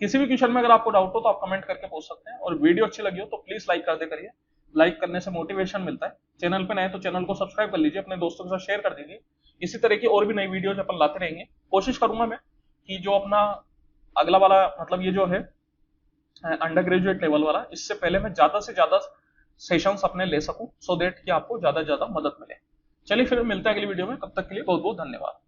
किसी भी क्वेश्चन में अगर आपको डाउट हो तो आप कमेंट करके पूछ सकते हैं, और वीडियो अच्छी लगी हो तो प्लीज लाइक कर दे करिए, लाइक करने से मोटिवेशन मिलता है। चैनल पे नए तो चैनल को सब्सक्राइब कर लीजिए, अपने दोस्तों के साथ शेयर कर दीजिए। इसी तरह की और भी नई वीडियोज अपन लाते रहेंगे। कोशिश करूंगा मैं कि जो अपना अगला वाला मतलब ये जो है अंडर ग्रेजुएट लेवल वाला, इससे पहले मैं ज्यादा से ज्यादा सेशंस अपने ले सकूं, सो दैट कि आपको ज्यादा से ज्यादा मदद मिले। चलिए फिर मिलते हैं अगली वीडियो में, तब तक के लिए बहुत बहुत धन्यवाद।